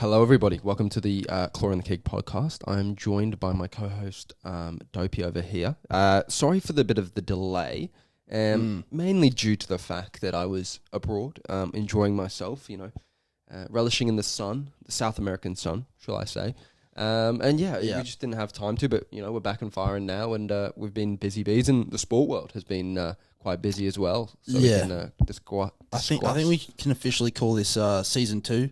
Hello, everybody. Welcome to the Claw and the Keg podcast. I'm joined by my co-host, Dopey, over here. Sorry for the bit of the delay, mainly due to the fact that I was abroad, enjoying myself, relishing in the sun, the South American sun, shall I say. We just didn't have time to, but, we're back and firing now, and we've been busy bees, and the sport world has been quite busy as well. So we can discuss. I think we can officially call this season 2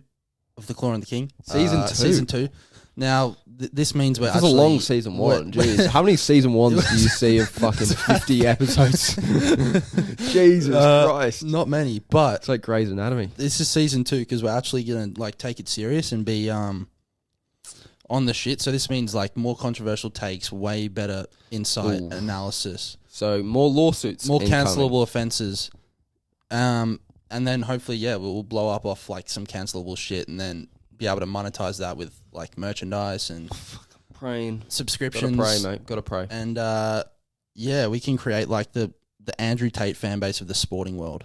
of the Claw and the King. Season 2. Now, this means we're this actually... is a long season 1. Jeez. How many season 1s do you see of fucking 50 episodes? Jesus Christ. Not many, but... It's like Grey's Anatomy. This is season 2 because we're actually going to take it serious and be on the shit. So this means more controversial takes, way better insight, analysis. So more lawsuits. More cancelable offences. And then hopefully, we'll blow up off some cancelable shit and then be able to monetize that with merchandise and subscriptions. Gotta pray, mate. Gotta pray. And we can create the Andrew Tate fan base of the sporting world.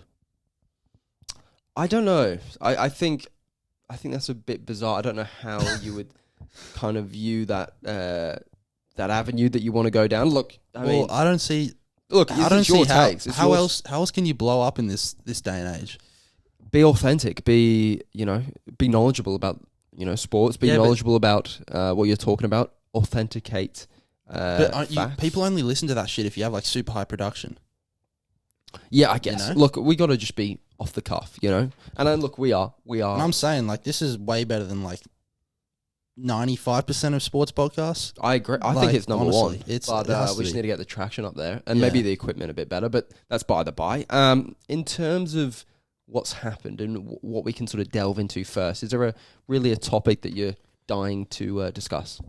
I don't know. I think that's a bit bizarre. I don't know how you would kind of view that that avenue that you want to go down. Look, I don't see. Look, I don't see how else can you blow up in this day and age? Be authentic. Be knowledgeable about sports. Be knowledgeable about what you're talking about. Authenticate. People only listen to that shit if you have super high production. Yeah, I guess. Look, we got to just be off the cuff, And then look, we are. And I'm saying this is way better than 95% of sports podcasts. I agree. I think it's number one. We just need to get the traction up there and maybe the equipment a bit better, but that's by the by. In terms of what's happened and what we can sort of delve into first, is there really a topic that you're dying to discuss?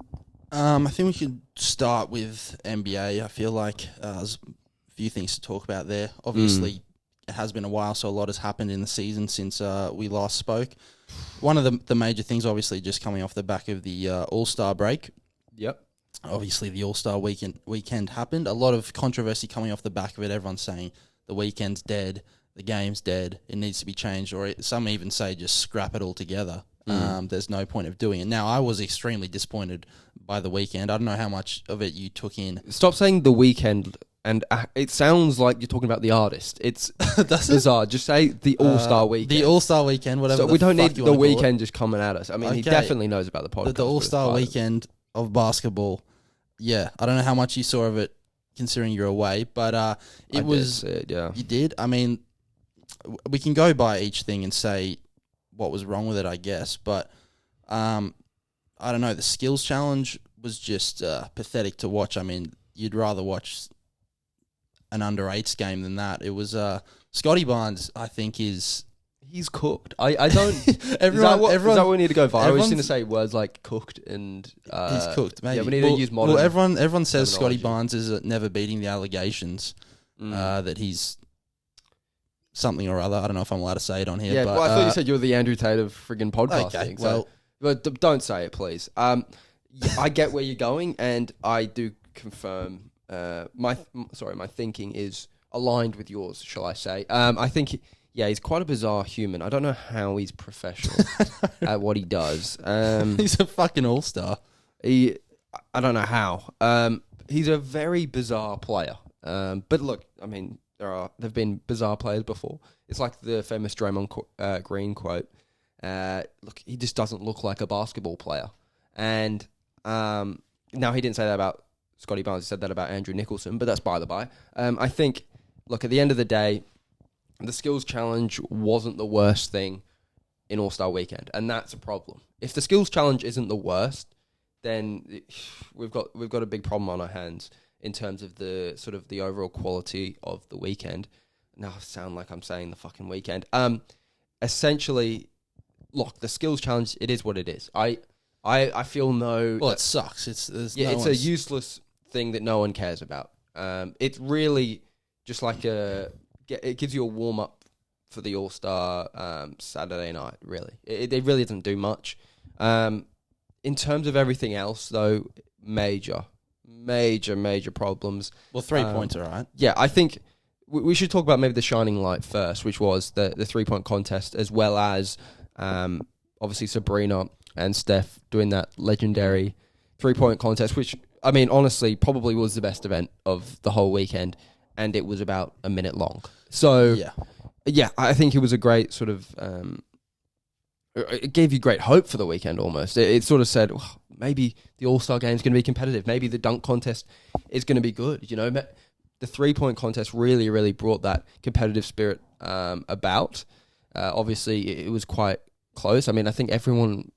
I think we could start with NBA. I feel like there's a few things to talk about there. Obviously, it has been a while, so a lot has happened in the season since we last spoke. One of the major things, obviously, just coming off the back of the All-Star break. Yep. Obviously, the All-Star weekend happened. A lot of controversy coming off the back of it. Everyone's saying the weekend's dead, the game's dead, it needs to be changed, or some even say just scrap it all together. There's no point of doing it. Now, I was extremely disappointed by the weekend. I don't know how much of it you took in. Stop saying the weekend. And it sounds like you're talking about the artist. It's bizarre. Just say the All-Star weekend. The All-Star weekend, whatever. So we don't need the weekend just coming at us. I mean, he definitely knows about the podcast. The All-Star weekend of basketball. Yeah, I don't know how much you saw of it, considering you're away, but it was. You did. I mean, we can go by each thing and say what was wrong with it, I guess. But I don't know. The skills challenge was just pathetic to watch. I mean, you'd rather watch an under-8s game than that. It was Scotty Barnes, I think, he's cooked. I don't... everyone, is that what we need to go viral? I was going to say words like cooked and... he's cooked, maybe. Yeah, we need to use modern... Well, everyone says Scotty Barnes is never beating the allegations that he's something or other. I don't know if I'm allowed to say it on here. Yeah, but, I thought you said you were the Andrew Tate of friggin' podcasting. Okay, but don't say it, please. I get where you're going, and I do confirm... my thinking is aligned with yours, shall I say. I think, he's quite a bizarre human. I don't know how he's professional at what he does. He's a fucking all-star. I don't know how. He's a very bizarre player. But look, I mean, there've been bizarre players before. It's like the famous Draymond Green quote. Look, he just doesn't look like a basketball player. And now he didn't say that about Scotty Barnes. Said that about Andrew Nicholson, but that's by the by. I think, look, at the end of the day, the skills challenge wasn't the worst thing in All-Star Weekend, and that's a problem. If the skills challenge isn't the worst, then we've got a big problem on our hands in terms of the sort of the overall quality of the weekend. Now I sound like I'm saying the fucking weekend. Essentially, look, the skills challenge, it is what it is. I feel it sucks. It's a useless thing that no one cares about. It's really just like it gives you a warm up for the All-Star Saturday night. Really, it really doesn't do much. In terms of everything else, though, major problems. Well, 3 points, all right. Yeah, I think we should talk about maybe the shining light first, which was the 3-point contest, as well as obviously Sabrina and Steph doing that legendary 3-point contest, which, I mean, honestly, probably was the best event of the whole weekend, and it was about a minute long. So, yeah, I think it was a great sort of... it gave you great hope for the weekend almost. It sort of said, oh, maybe the All-Star game is going to be competitive. Maybe the dunk contest is going to be good. You know, the 3-point contest really, really brought that competitive spirit about. Obviously, it was quite close. I mean, I think everyone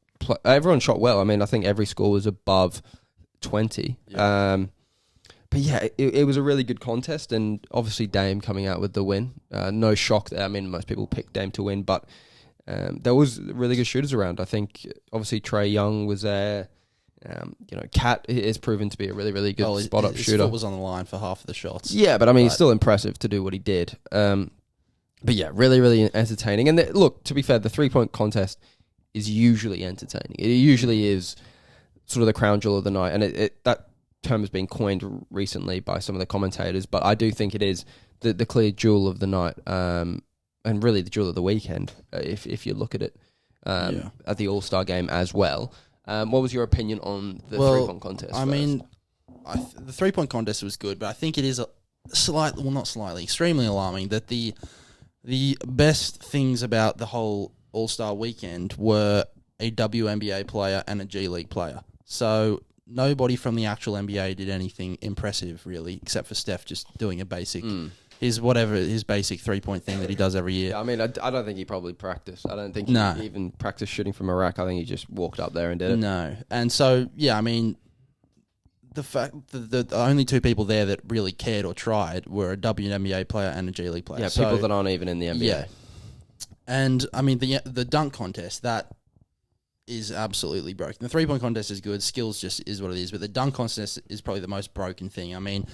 shot well. I mean, I think every score was above 20. Yeah. But yeah, it was a really good contest, and obviously Dame coming out with the win. No shock there. I mean, most people picked Dame to win, but there was really good shooters around. I think obviously Trae Young was there. You know, Kat is proven to be a really, really good spot-up shooter. His foot was on the line for half of the shots. Yeah, but I mean, it's still impressive to do what he did. But yeah, really, really entertaining. And look, to be fair, the 3-point contest is usually entertaining. It usually is sort of the crown jewel of the night, and that term has been coined recently by some of the commentators, but I do think it is the clear jewel of the night, and really the jewel of the weekend, if you look at it at the All-Star game as well. What was your opinion on the 3-point contest? I mean, the 3-point contest was good, but I think it is extremely alarming that the best things about the whole All-Star weekend were a WNBA player and a G League player. So nobody from the actual NBA did anything impressive, really, except for Steph just doing a basic, his basic 3-point thing that he does every year. Yeah, I mean, I don't think he probably practiced. I don't think he even practiced shooting from a rack. I think he just walked up there and did it. No. And so, yeah, I mean, the fact the only two people there that really cared or tried were a WNBA player and a G League player. Yeah, people that aren't even in the NBA. Yeah. And, I mean, the dunk contest, that is absolutely broken. The 3-point contest is good. Skills just is what it is. But the dunk contest is probably the most broken thing. I mean,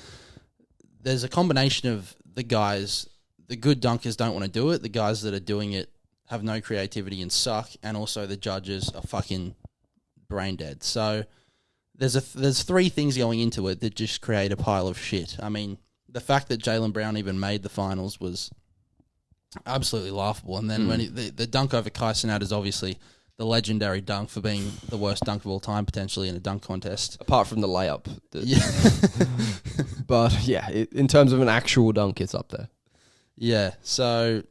there's a combination of the guys, the good dunkers don't want to do it. The guys that are doing it have no creativity and suck. And also the judges are fucking brain dead. So there's 3 things going into it that just create a pile of shit. I mean, the fact that Jaylen Brown even made the finals was absolutely laughable. And then when the dunk over Kai Cenat is obviously the legendary dunk for being the worst dunk of all time, potentially, in a dunk contest. Apart from the layup. But, yeah, in terms of an actual dunk, it's up there. Yeah, so...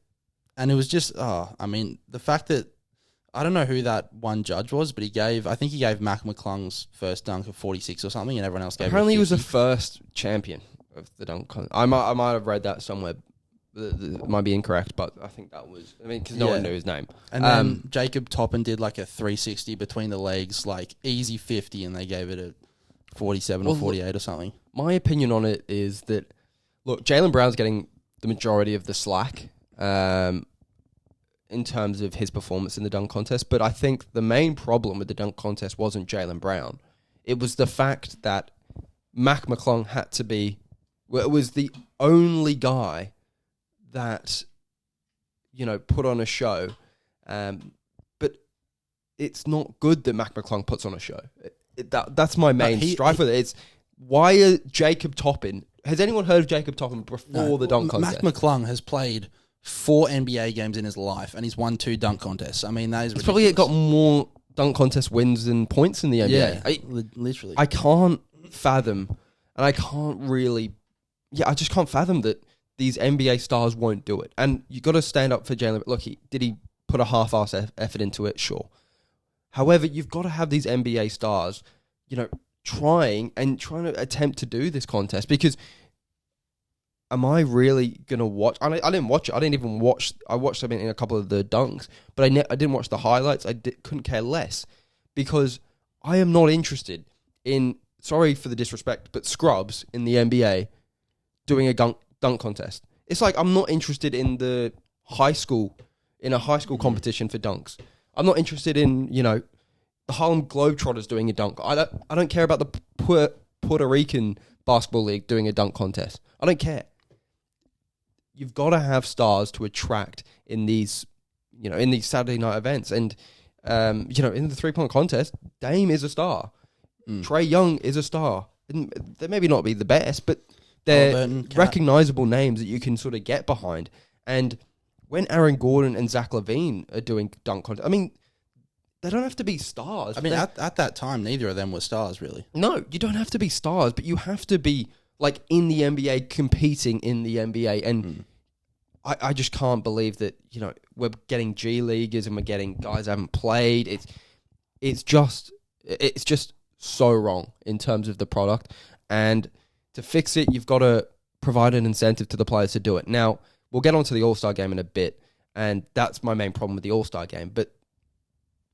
And it was just... I mean, the fact that... I don't know who that one judge was, but I think he gave Mac McClung's first dunk of 46 or something, and everyone else gave Apparently it he was the first champion of the dunk contest. I might have read that somewhere. It might be incorrect, but I think that was... I mean, because no one knew his name. And then Jacob Toppin did like a 360 between the legs, like easy 50, and they gave it a 47 or 48 or something. My opinion on it is that, look, Jaylen Brown's getting the majority of the slack in terms of his performance in the dunk contest, but I think the main problem with the dunk contest wasn't Jaylen Brown. It was the fact that Mac McClung had to be... Well, it was the only guy that, you know, put on a show. But it's not good that Mac McClung puts on a show. That's my main strife with it. It's why are Jacob Toppin... Has anyone heard of Jacob Toppin before the dunk contest? Mac McClung has played 4 NBA games in his life, and he's won 2 dunk contests. I mean, that is ridiculous. He's probably got more dunk contest wins than points in the NBA. Yeah, literally. I can't fathom, and I can't really... Yeah, I just can't fathom that these NBA stars won't do it. And you got to stand up for Jaylen. Look, did he put a half-ass effort into it? Sure. However, you've got to have these NBA stars, you know, trying to attempt to do this contest, because am I really going to watch? I didn't watch it. I didn't even watch. I watched something in a couple of the dunks, but I didn't watch the highlights. Couldn't care less, because I am not interested in, sorry for the disrespect, but scrubs in the NBA doing a dunk contest. It's like I'm not interested in a high school competition for dunks. I'm not interested in, you know, the Harlem Globetrotters doing a dunk. I don't care about the Puerto Rican basketball league doing a dunk contest. I don't care. You've got to have stars to attract in these Saturday night events. And, you know, in the 3-point contest, Dame is a star. Trae Young is a star. And they maybe not be the best, but they're recognizable names that you can sort of get behind. And when Aaron Gordon and Zach LaVine are doing dunk contest, I mean, they don't have to be stars. I mean, at that time, neither of them were stars, really. No, you don't have to be stars, but you have to be like in the NBA, competing in the NBA. And I just can't believe that, you know, we're getting G Leaguers and we're getting guys who haven't played. It's just so wrong in terms of the product. And to fix it, you've got to provide an incentive to the players to do it. Now, we'll get onto the All-Star game in a bit, and that's my main problem with the All-Star game. But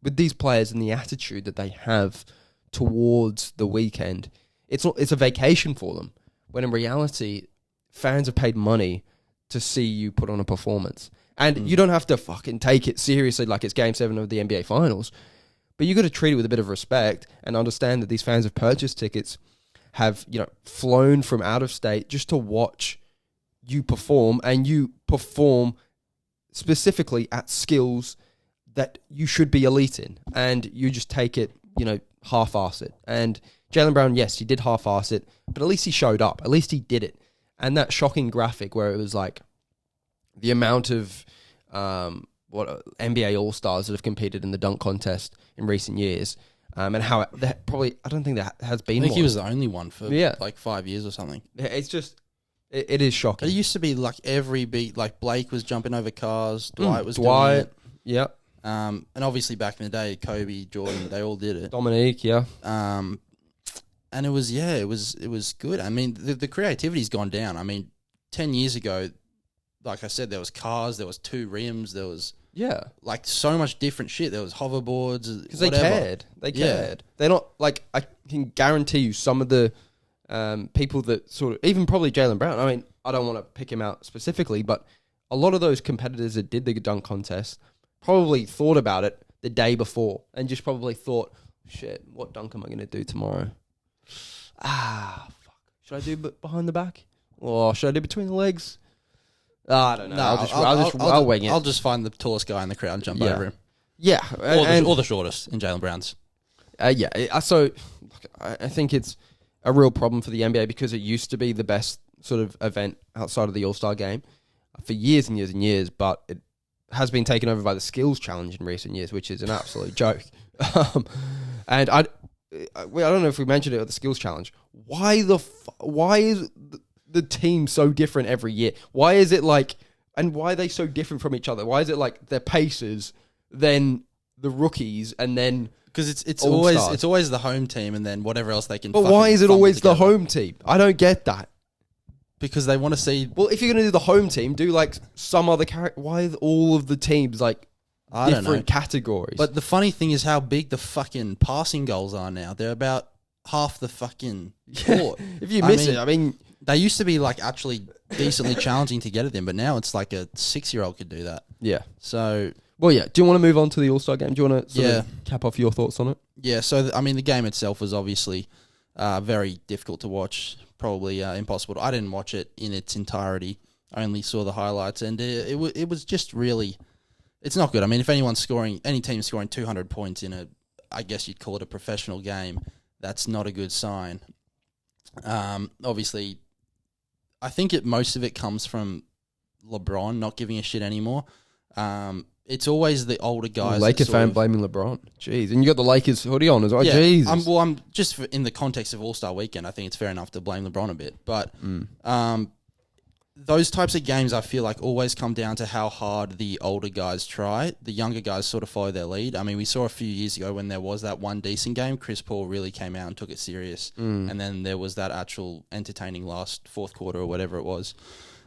with these players and the attitude that they have towards the weekend, it's a vacation for them. When in reality, fans have paid money to see you put on a performance. And you don't have to fucking take it seriously like it's Game 7 of the NBA Finals. But you got to treat it with a bit of respect and understand that these fans have purchased tickets, have, you know, flown from out of state just to watch you perform, and you perform specifically at skills that you should be elite in, and you just take it, you know, half-arse it. And Jaylen Brown, yes, he did half-arse it, but at least he showed up. At least he did it. And that shocking graphic where it was like the amount of NBA All-Stars that have competed in the dunk contest in recent years, and how I don't think that has been. I think one. he was the only one for like 5 years or something. It's just, it is shocking. It used to be like every beat, like Blake was jumping over cars, Dwight was doing it. Yeah. And obviously back in the day, Kobe, Jordan, they all did it. Dominique, yeah. And it was good. I mean, the creativity's gone down. I mean, 10 years ago, like I said, there was cars, there was 2 rims, there was like so much different shit. There was hoverboards because they cared. They cared. They're not like, I can guarantee you some of the people that sort of, even probably Jaylen Brown. I mean, I don't want to pick him out specifically, but a lot of those competitors that did the dunk contest probably thought about it the day before and just probably thought, shit, what dunk am I going to do tomorrow? Fuck. Should I do behind the back? Or should I do between the legs? I don't know. No, I'll wing it. I'll just find the tallest guy in the crowd and jump over him. Yeah. Or the shortest in Jaylen Brown's. So I think it's a real problem for the NBA because it used to be the best sort of event outside of the All-Star game for years and years and years, but it has been taken over by the skills challenge in recent years, which is an absolute joke. And I don't know if we mentioned it at the skills challenge. Why is the team so different every year? Why is it like, and why are they so different from each other? Why is it like they're Pacers, then the rookies, and then because it's always the home team and then whatever else they can. But why is it always the home team? I don't get that. Because they want to see. Well, if you're going to do the home team, do like some other character. Why are all of the teams like different categories? But the funny thing is how big the fucking passing goals are now. They're about half the fucking court. If you miss it, I mean, they used to be like actually decently challenging to get at them, but now it's like a 6-year-old could do that. Yeah. So. Well, yeah. Do you want to move on to the All-Star game? Do you want to sort of cap off your thoughts on it? Yeah. So I mean, the game itself was obviously very difficult to watch. Probably impossible. I didn't watch it in its entirety. I only saw the highlights, and it was just really, it's not good. I mean, if any team's scoring 200 points in I guess you'd call it a professional game, that's not a good sign. Obviously, I think most of it comes from LeBron not giving a shit anymore. It's always the older guys. Laker fan blaming LeBron. Jeez. And you got the Lakers hoodie on as well. Yeah. Jesus. I'm just in the context of All-Star Weekend, I think it's fair enough to blame LeBron a bit. But those types of games, I feel like, always come down to how hard the older guys try. The younger guys sort of follow their lead. I mean, we saw a few years ago when there was that one decent game, Chris Paul really came out and took it serious. And then there was that actual entertaining last fourth quarter or whatever it was.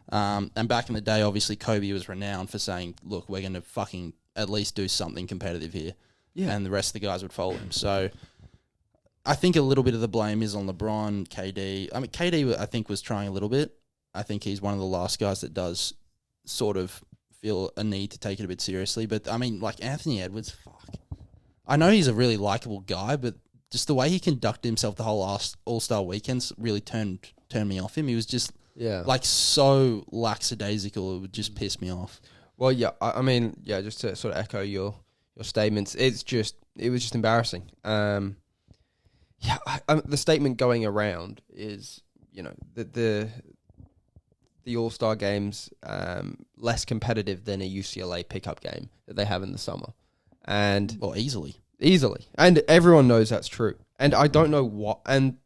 And back in the day, obviously, Kobe was renowned for saying, look, we're going to fucking at least do something competitive here. Yeah. And the rest of the guys would follow him. So I think a little bit of the blame is on LeBron, KD. I mean, KD, I think, was trying a little bit. I think he's one of the last guys that does sort of feel a need to take it a bit seriously. But, I mean, like Anthony Edwards, fuck. I know he's a really likable guy, but just the way he conducted himself the whole All-Star weekends really turned me off him. He was just... Yeah, like so lackadaisical, it would just piss me off. Well, yeah, I mean, yeah, just to sort of echo your statements, it was just embarrassing. The statement going around is, you know, the All-Star game's less competitive than a UCLA pickup game that they have in the summer, and easily. easily. And everyone knows that's true. And I don't know what. And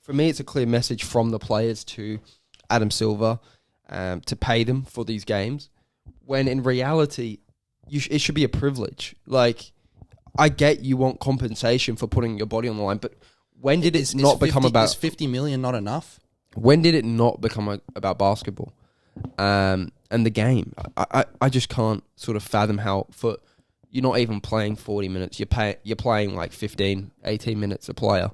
for me, it's a clear message from the players to Adam Silver to pay them for these games, when in reality, it should be a privilege. Like, I get you want compensation for putting your body on the line, but when did it not become about... Is 50 million not enough? When did it not become about basketball and the game? I just can't sort of fathom how you're not even playing 40 minutes. You're playing like 15, 18 minutes a player.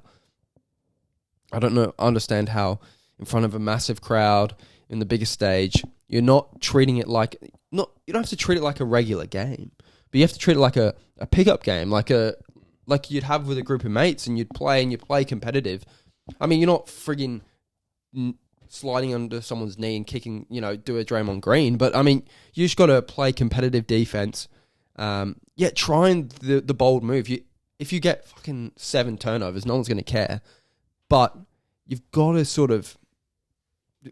I don't understand how in front of a massive crowd in the biggest stage, you're not treating it like... You don't have to treat it like a regular game, but you have to treat it like a pickup game, like you'd have with a group of mates, and you'd play competitive. I mean, you're not frigging sliding under someone's knee and kicking, do a Draymond Green, but I mean, you just got to play competitive defense. Trying the bold move. If you get fucking 7 turnovers, no one's going to care, but you've got to sort of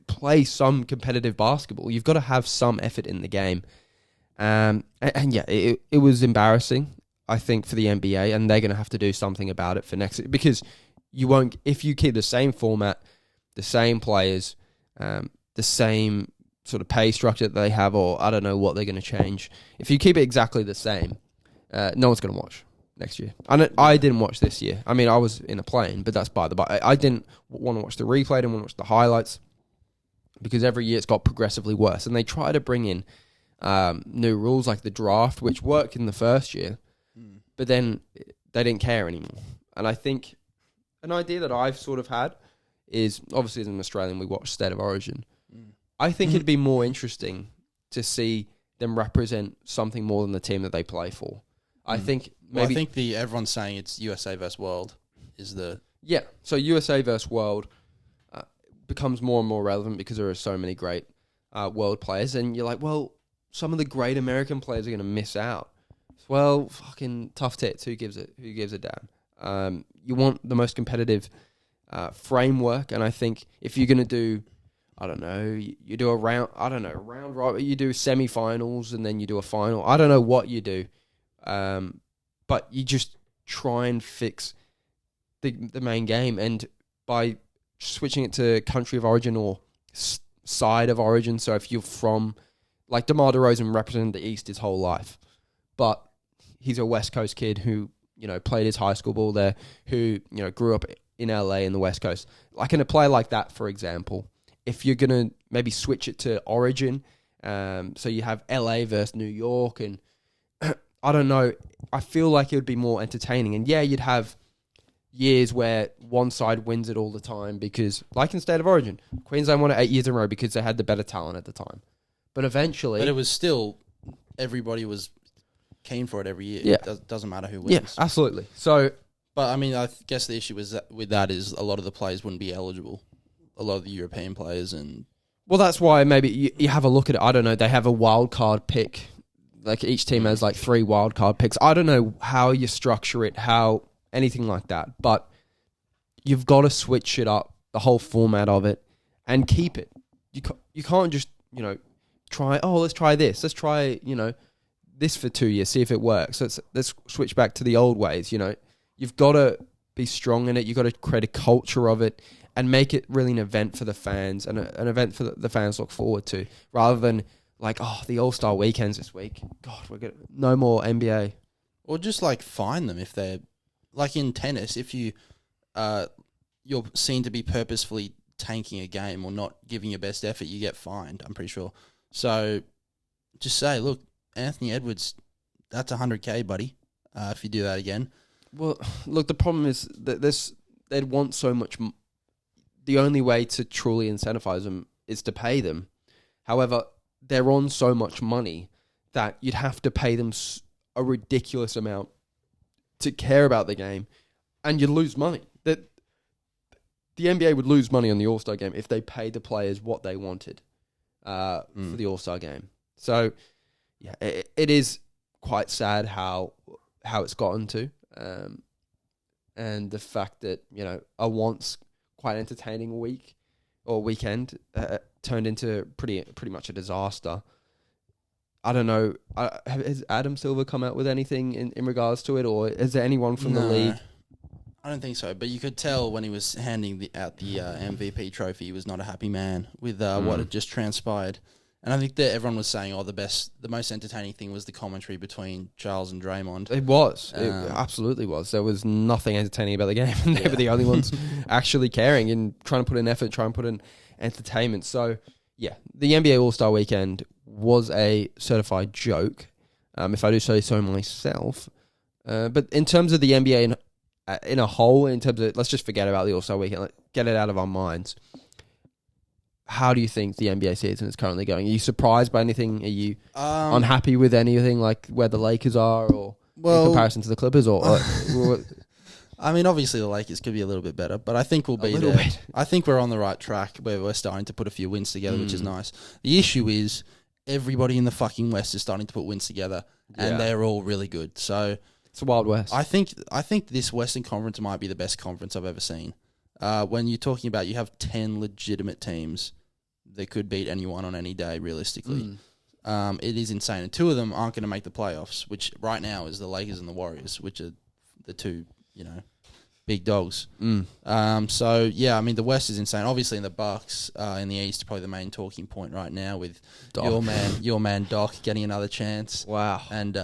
play some competitive basketball. You've got to have some effort in the game. It was embarrassing, I think, for the NBA, and they're going to have to do something about it for next, because you won't, if you keep the same format, the same players, the same sort of pay structure that they have, or I don't know what they're going to change. If you keep it exactly the same, no one's going to watch next year. I didn't watch this year. I mean, I was in a plane, but that's by the by. I didn't want to watch the replay, I didn't want to watch the highlights, because every year it's got progressively worse. And they try to bring in new rules like the draft, which worked in the first year, but then they didn't care anymore. And I think an idea that I've sort of had is, obviously as an Australian, we watch State of Origin. I think it'd be more interesting to see them represent something more than the team that they play for. I think maybe... I think everyone's saying it's USA versus World is the... Yeah, so USA versus World becomes more and more relevant because there are so many great world players, and you're like, well, some of the great American players are going to miss out. Well, fucking tough tits. Who gives a damn? You want the most competitive framework, and I think if you're going to do, I don't know, you do a round robin, you do semi-finals, and then you do a final. I don't know what you do, but you just try and fix the main game, and by switching it to country of origin or side of origin. So if you're from, like, DeMar DeRozan represented the East his whole life, but he's a West Coast kid who, played his high school ball there, who, grew up in LA in the West Coast. Like in a play like that, for example, if you're going to maybe switch it to origin, so you have LA versus New York, and I don't know, I feel like it would be more entertaining. And yeah, you'd have years where one side wins it all the time because, like in State of Origin, Queensland won it 8 years in a row because they had the better talent at the time. But eventually... But it was still... Everybody was keen for it every year. Yeah. It doesn't matter who wins. Yeah, absolutely. So... But, I mean, I guess the issue with that is a lot of the players wouldn't be eligible. A lot of the European players and... Well, that's why maybe you have a look at it. I don't know. They have a wild card pick. Like, each team has, 3 wild card picks. I don't know how you structure it, anything like that, but you've got to switch it up, the whole format of it, and keep it. You can't just, let's try this. Let's try, this for 2 years, see if it works. Let's switch back to the old ways, You've got to be strong in it. You've got to create a culture of it and make it really an event for the fans and an event for the fans to look forward to, rather than the All-Star weekends this week. God, we're going no more NBA. Or just fine them if they're... Like in tennis, if you're seen to be purposefully tanking a game or not giving your best effort, you get fined, I'm pretty sure. So just say, look, Anthony Edwards, that's $100K, buddy, if you do that again. Well, look, the problem is that they'd want so much... The only way to truly incentivize them is to pay them. However, they're on so much money that you'd have to pay them a ridiculous amount to care about the game, and you'd lose money. The NBA would lose money on the All-Star game if they paid the players what they wanted for the All-Star game. So, yeah, it is quite sad how it's gotten to, and the fact that a once quite entertaining week or weekend turned into pretty much a disaster. I don't know. Has Adam Silver come out with anything in regards to it, or is there anyone from the league? I don't think so. But you could tell when he was handing out the MVP trophy, he was not a happy man with what had just transpired. And I think that everyone was saying, the most entertaining thing was the commentary between Charles and Draymond. It was. It absolutely was. There was nothing entertaining about the game, and they were the only ones actually caring and trying to put in effort, trying to put in entertainment. So, yeah, the NBA All-Star Weekend was a certified joke, if I do say so myself. But in terms of the NBA in a whole, in terms of, let's just forget about the All-Star Weekend, get it out of our minds. How do you think the NBA season is currently going? Are you surprised by anything? Are you unhappy with anything, like where the Lakers are, or in comparison to the Clippers? Or I mean, obviously the Lakers could be a little bit better, but I think we'll be there. Bit. I think we're on the right track where we're starting to put a few wins together, which is nice. The issue is everybody in the fucking West is starting to put wins together, and they're all really good. So it's the Wild West. I think this Western Conference might be the best conference I've ever seen. When you're talking about you have 10 legitimate teams that could beat anyone on any day, realistically. It is insane. And two of them aren't going to make the playoffs, which right now is the Lakers and the Warriors, which are the two, big dogs. So, yeah, I mean, the West is insane. Obviously, in the Bucks, in the East, probably the main talking point right now with your man Doc getting another chance. Wow. And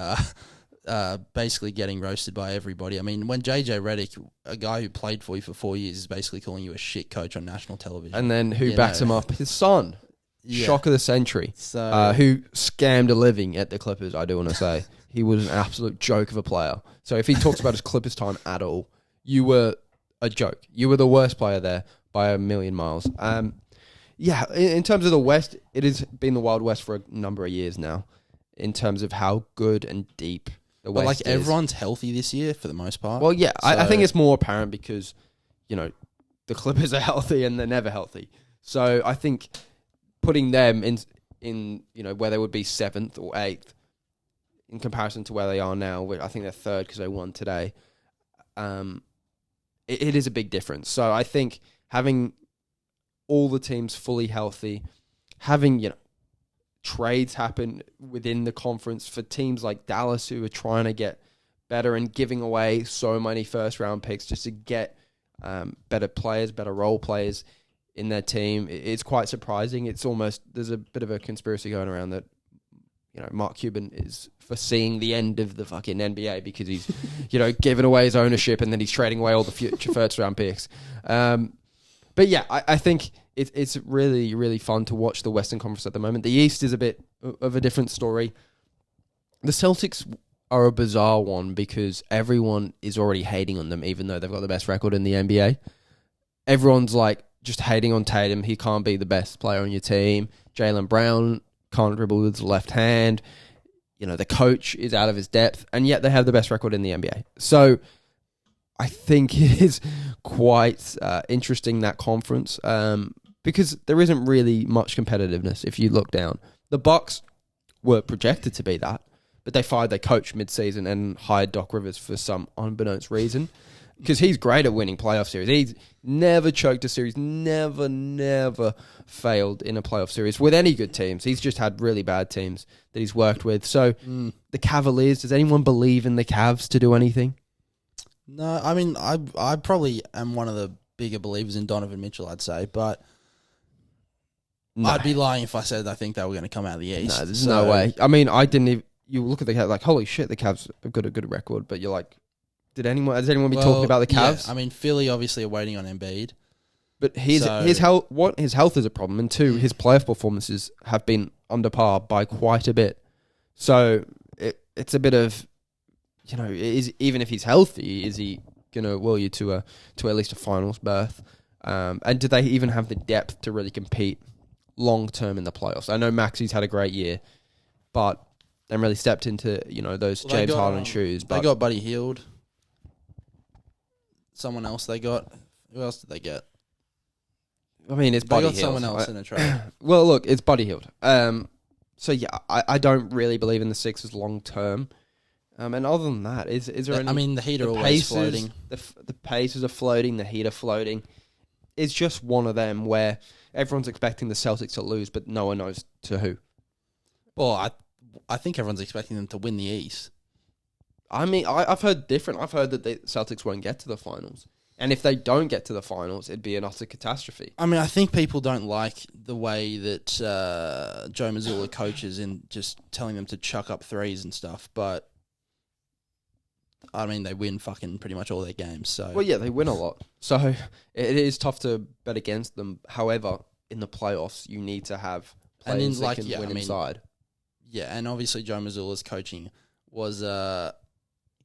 basically getting roasted by everybody. I mean, when JJ Redick, a guy who played for you for 4 years, is basically calling you a shit coach on national television. And then who backs him up? His son. Yeah. Shock of the century. So, who scammed a living at the Clippers, I do want to say. He was an absolute joke of a player. So if he talks about his Clippers time at all, you were a joke. You were the worst player there by a million miles. In terms of the West, it has been the Wild West for a number of years now in terms of how good and deep the West is. Everyone's healthy this year for the most part. Well, yeah, so I think it's more apparent because, the Clippers are healthy and they're never healthy. So I think putting them in where they would be 7th or 8th in comparison to where they are now, I think they're 3rd because they won today. It is a big difference. So I think having all the teams fully healthy, having, trades happen within the conference for teams like Dallas who are trying to get better and giving away so many first-round picks just to get better players, better role players in their team. It's quite surprising. It's almost, there's a bit of a conspiracy going around that, Mark Cuban is foreseeing the end of the fucking NBA because he's, giving away his ownership and then he's trading away all the future first-round picks. But yeah, I think it's really, really fun to watch the Western Conference at the moment. The East is a bit of a different story. The Celtics are a bizarre one because everyone is already hating on them, even though they've got the best record in the NBA. Everyone's just hating on Tatum. He can't be the best player on your team. Jaylen Brown can't dribble with his left hand. The coach is out of his depth, and yet they have the best record in the NBA. So I think it is quite interesting, that conference, because there isn't really much competitiveness if you look down. The Bucks were projected to be that, but they fired their coach mid-season and hired Doc Rivers for some unbeknownst reason, because he's great at winning playoff series. He's never choked a series, never failed in a playoff series with any good teams. He's just had really bad teams that he's worked with. So the Cavaliers, does anyone believe in the Cavs to do anything? No, I mean, I probably am one of the bigger believers in Donovan Mitchell, I'd say, but no. I'd be lying if I said I think they were going to come out of the East. No, there's no way. I mean, I didn't even... You look at the Cavs, holy shit, the Cavs have got a good record, but you're like, has anyone be talking about the Cavs? Yeah, I mean, Philly obviously are waiting on Embiid. But his health is a problem, and two, his playoff performances have been under par by quite a bit. So it's a bit of, even if he's healthy, is he going to will you to at least a finals berth? And do they even have the depth to really compete long term in the playoffs? I know Maxi's had a great year, but they really stepped into those James Harden shoes. But they got Buddy Hield. Someone else they got. Who else did they get? I mean, it's Buddy Hield. They got someone else in a trade. Well, look, it's Buddy Hield. So yeah, I don't really believe in the Sixers long term. And other than that, is there any... I mean, the Heat are always floating. The Pacers are floating. The Heat are floating. It's just one of them where everyone's expecting the Celtics to lose, but no one knows to who. Well, I think everyone's expecting them to win the East. I mean, I've heard different. I've heard that the Celtics won't get to the finals. And if they don't get to the finals, it'd be an utter catastrophe. I mean, I think people don't like the way that Joe Mazzulla coaches and just telling them to chuck up threes and stuff. But, I mean, they win fucking pretty much all their games. So Well, yeah, they win a lot. So it is tough to bet against them. However, in the playoffs, you need to have players that can win inside. Yeah, and obviously Joe Mazzulla's coaching was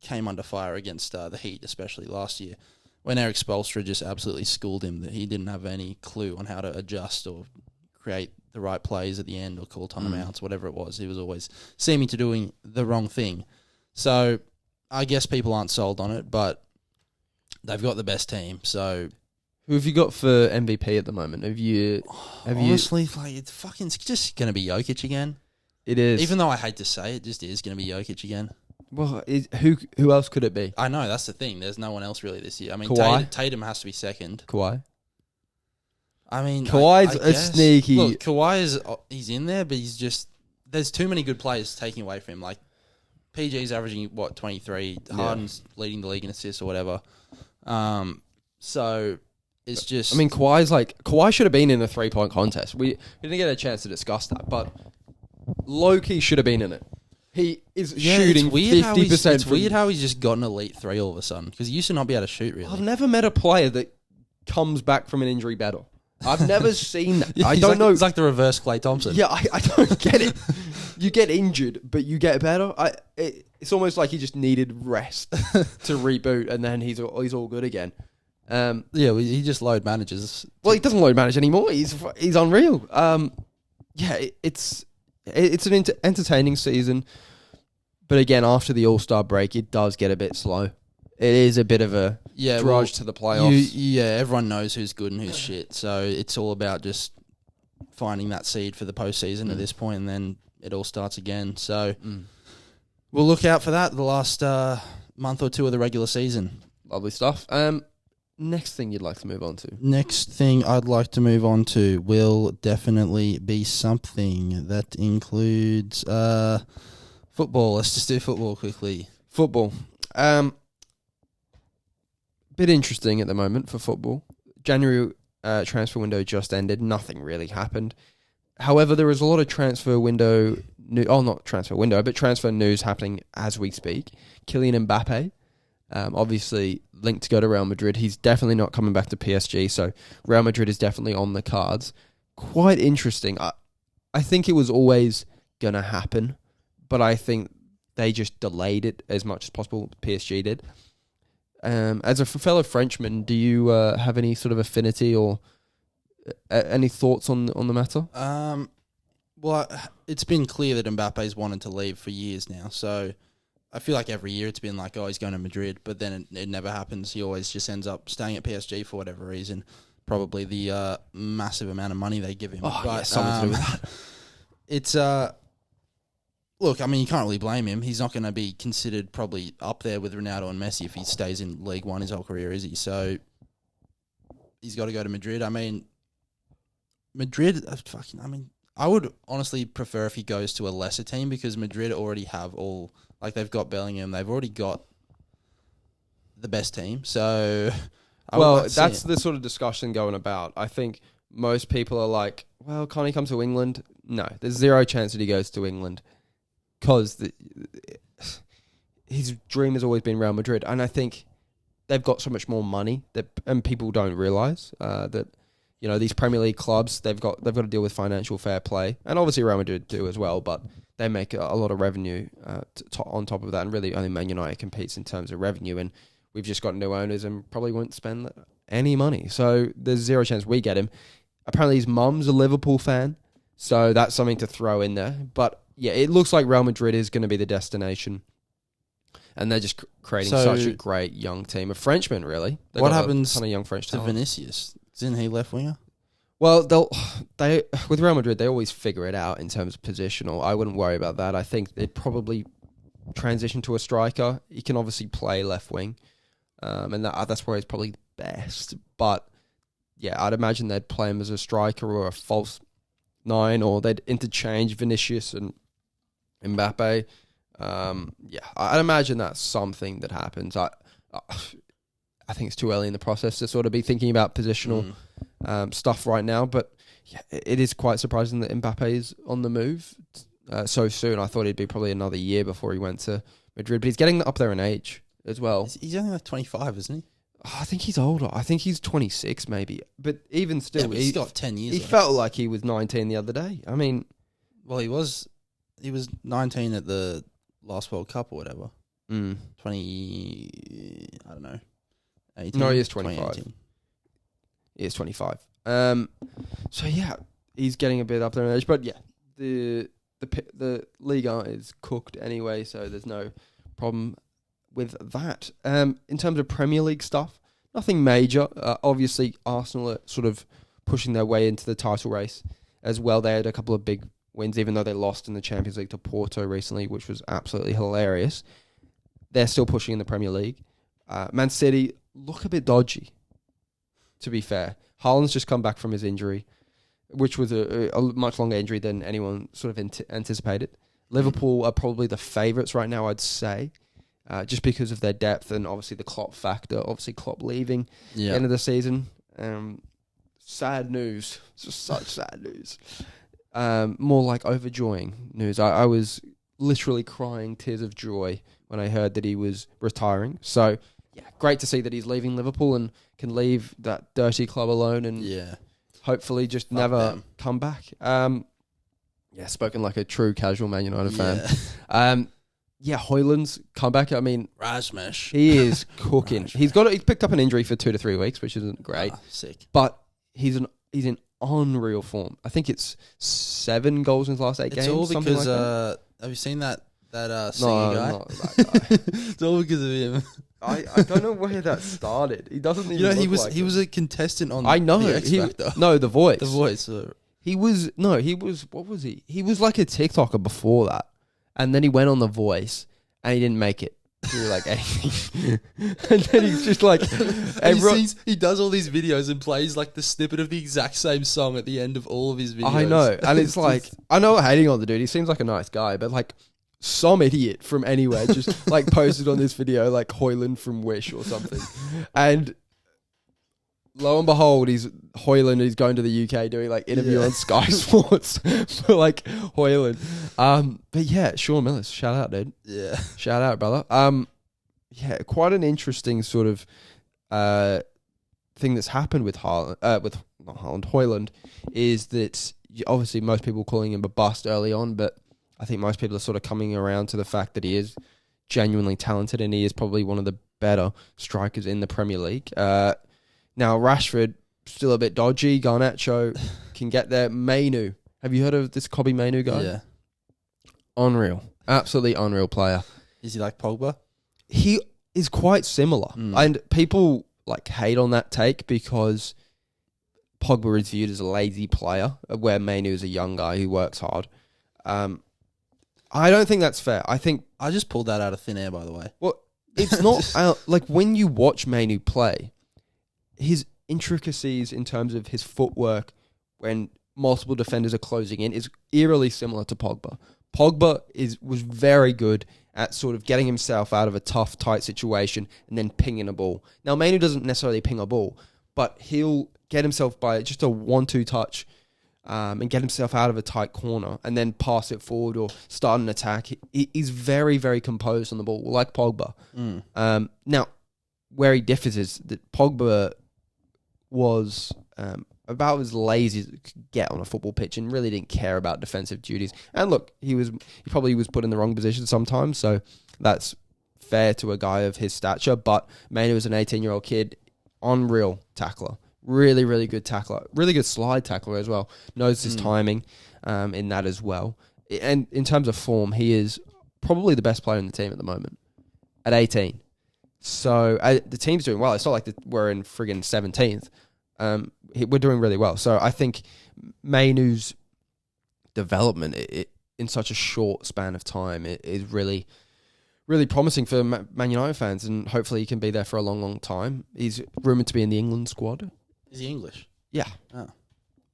came under fire against the Heat, especially last year, when Eric Spoelstra just absolutely schooled him that he didn't have any clue on how to adjust or create the right plays at the end or call timeouts, whatever it was. He was always seeming to doing the wrong thing. So I guess people aren't sold on it, but they've got the best team. So who have you got for MVP at the moment? Honestly, like, it's fucking just going to be Jokic again. It is. Even though I hate to say it, just is going to be Jokic again. Well, who else could it be? I know, that's the thing. There's no one else really this year. I mean, Tatum has to be second. Kawhi? I mean, Kawhi's I a guess. sneaky... Look, Kawhi he's in there, but he's just... There's too many good players taking away from him. Like, PG's averaging, 23? Harden's leading the league in assists or whatever. So, it's just... I mean, Kawhi should have been in the three-point contest. We didn't get a chance to discuss that, but low-key should have been in it. He is shooting 50%. It's weird how he's just got an elite three all of a sudden, because he used to not be able to shoot, really. I've never met a player that comes back from an injury better. I've never seen that. I don't know. It's like the reverse Klay Thompson. Yeah, I don't get it. You get injured, but you get better. It's almost like he just needed rest to reboot, and then he's all good again. He just load manages. Well, he doesn't load manage anymore. He's unreal. It's an entertaining season, but again, after the All-Star break, it does get a bit slow. It is a bit of a drudge to the playoffs. Everyone knows who's good and who's shit, so it's all about just finding that seed for the postseason at this point, and then it all starts again. So we'll look out for that the last month or two of the regular season. Lovely stuff. Next thing you'd like to move on to? Next thing I'd like to move on to will definitely be something that includes football. Let's just do football quickly. Football. Bit interesting at the moment for football. January transfer window just ended. Nothing really happened. However, there is a lot of transfer news happening as we speak. Kylian Mbappe, obviously linked to go to Real Madrid. He's definitely not coming back to PSG, so Real Madrid is definitely on the cards. Quite interesting. I think it was always going to happen, but I think they just delayed it as much as possible. PSG did. As a fellow Frenchman, do you have any sort of affinity or any thoughts on the matter? Well, it's been clear that Mbappe's wanted to leave for years now, so I feel like every year it's been like, oh, he's going to Madrid, but then it never happens. He always just ends up staying at PSG for whatever reason. Probably the massive amount of money they give him. Oh, but, something to do with that. It's look, I mean, you can't really blame him. He's not going to be considered probably up there with Ronaldo and Messi if he stays in League One his whole career, is he? So he's got to go to Madrid. I mean, Madrid, I would honestly prefer if he goes to a lesser team, because Madrid already have they've got Bellingham, they've already got the best team. So, that's the sort of discussion going about. I think most people are like, well, can't he come to England? No, there's zero chance that he goes to England, because his dream has always been Real Madrid, and I think they've got so much more money and people don't realise that. You know, these Premier League clubs, they've got to deal with financial fair play, and obviously Real Madrid do as well, but they make a lot of revenue on top of that, and really only Man United competes in terms of revenue, and we've just got new owners and probably won't spend any money. So there's zero chance we get him. Apparently his mum's a Liverpool fan, so that's something to throw in there. But yeah, it looks like Real Madrid is going to be the destination, and they're just creating such a great young team of Frenchmen, really. What happens a ton of young French to talent. Vinicius? Isn't he left winger? Well, they with Real Madrid, they always figure it out in terms of positional. I wouldn't worry about that. I think they'd probably transition to a striker. He can obviously play left wing, and that's where he's probably best. But yeah, I'd imagine they'd play him as a striker or a false nine, or they'd interchange Vinicius and Mbappe. I'd imagine that's something that happens. I think it's too early in the process to sort of be thinking about positional stuff right now, but yeah, it is quite surprising that Mbappe is on the move so soon. I thought it'd be probably another year before he went to Madrid, but he's getting up there in age as well. He's only like 25, isn't he? I think he's older. I think he's 26 maybe. But even still, but he's got 10 years. He felt like he was 19 the other day. I mean... Well, he was 19 at the last World Cup or whatever. 20... I don't know. 18? No, he is 25. He is 25. So, yeah, he's getting a bit up there in age. But, yeah, the Liga is cooked anyway, so there's no problem with that. In terms of Premier League stuff, nothing major. Obviously, Arsenal are sort of pushing their way into the title race as well. They had a couple of big wins, even though they lost in the Champions League to Porto recently, which was absolutely hilarious. They're still pushing in the Premier League. Man City look a bit dodgy, to be fair. Haaland's just come back from his injury, which was a much longer injury than anyone sort of anticipated. Liverpool are probably the favourites right now, I'd say. Just because of their depth and obviously the Klopp factor, obviously Klopp leaving end of the season. Sad news. It's just such sad news. More like overjoying news. I was literally crying tears of joy when I heard that he was retiring. So, yeah, great to see that he's leaving Liverpool and can leave that dirty club alone and hopefully just never come back. Spoken like a true casual Man United fan. Højlund's comeback. I mean, Rasmus. He is cooking. He's picked up an injury for 2 to 3 weeks, which isn't great. Sick. But he's in unreal form. I think it's 7 goals in his last 8 games. It's all because have you seen that singer guy? Not that guy. It's all because of him. I don't know where that started. He doesn't even. He was a contestant on. I know. The X Factor. The Voice. The Voice. He was what was he? He was like a TikToker before that. And then he went on The Voice, and he didn't make it through like anything. And then he's just like, he does all these videos and plays like the snippet of the exact same song at the end of all of his videos. I know, and it's like, I know, hating on the dude. He seems like a nice guy, but like some idiot from anywhere just like posted on this video like Højlund from Wish or something, and lo and behold, Højlund is going to the UK doing like interview on Sky Sports for like Højlund. But yeah, Sean Millis, shout out, dude. Yeah, shout out, brother. Quite an interesting sort of thing that's happened with Højlund is that obviously most people calling him a bust early on, but I think most people are sort of coming around to the fact that he is genuinely talented and he is probably one of the better strikers in the Premier League. Now, Rashford, still a bit dodgy. Garnacho can get there. Mainu. Have you heard of this Kobbie Mainu guy? Yeah. Unreal. Absolutely unreal player. Is he like Pogba? He is quite similar. And people like hate on that take because Pogba is viewed as a lazy player, where Mainu is a young guy who works hard. I don't think that's fair. I think... I just pulled that out of thin air, by the way. Well, it's not... like, when you watch Mainu play... his intricacies in terms of his footwork when multiple defenders are closing in is eerily similar to Pogba. Pogba was very good at sort of getting himself out of a tough, tight situation and then pinging a ball. Now, Mainu doesn't necessarily ping a ball, but he'll get himself by just a 1-2 touch and get himself out of a tight corner and then pass it forward or start an attack. He's very, very composed on the ball, like Pogba. Now, where he differs is that Pogba was about as lazy as it could get on a football pitch and really didn't care about defensive duties. And look, he probably was put in the wrong position sometimes, so that's fair to a guy of his stature. But Mainu was an 18-year-old kid, unreal tackler, really, really good tackler, really good slide tackler as well. Knows his timing in that as well. And in terms of form, he is probably the best player in the team at the moment at 18. So the team's doing well. It's not like we're in friggin' 17th. We're doing really well. So I think Mainu's development in such a short span of time is really, really promising for Man United fans, and hopefully he can be there for a long, long time. He's rumoured to be in the England squad. Is he English? Yeah. Oh.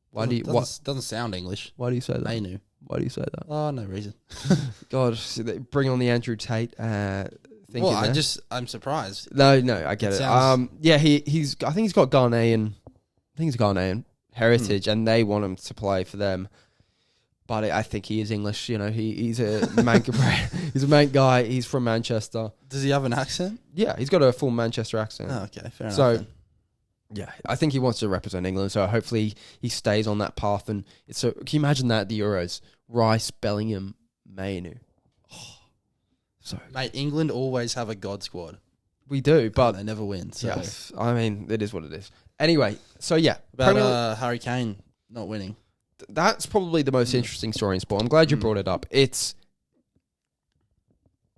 Why do you? Doesn't sound English. Why do you say that? Mainu. Why do you say that? Oh, no reason. God, so they bring on the Andrew Tate thing. Well, I'm surprised. No, I get it. Yeah, he's. I think he's got Ghanaian. I think he's Ghanaian heritage, and they want him to play for them. But I think he is English. You know, he's a he's a Manc guy. He's from Manchester. Does he have an accent? Yeah, he's got a full Manchester accent. Oh, okay, fair enough. So, yeah, I think he wants to represent England. So hopefully he stays on that path. And can you imagine that at the Euros? Rice, Bellingham, Mainu. Oh, so mate, England always have a god squad. We do, but they never win. So. Yes, I mean it is what it is. Anyway, so yeah, about Harry Kane not winning. That's probably the most interesting story in sport. I'm glad you brought it up. It's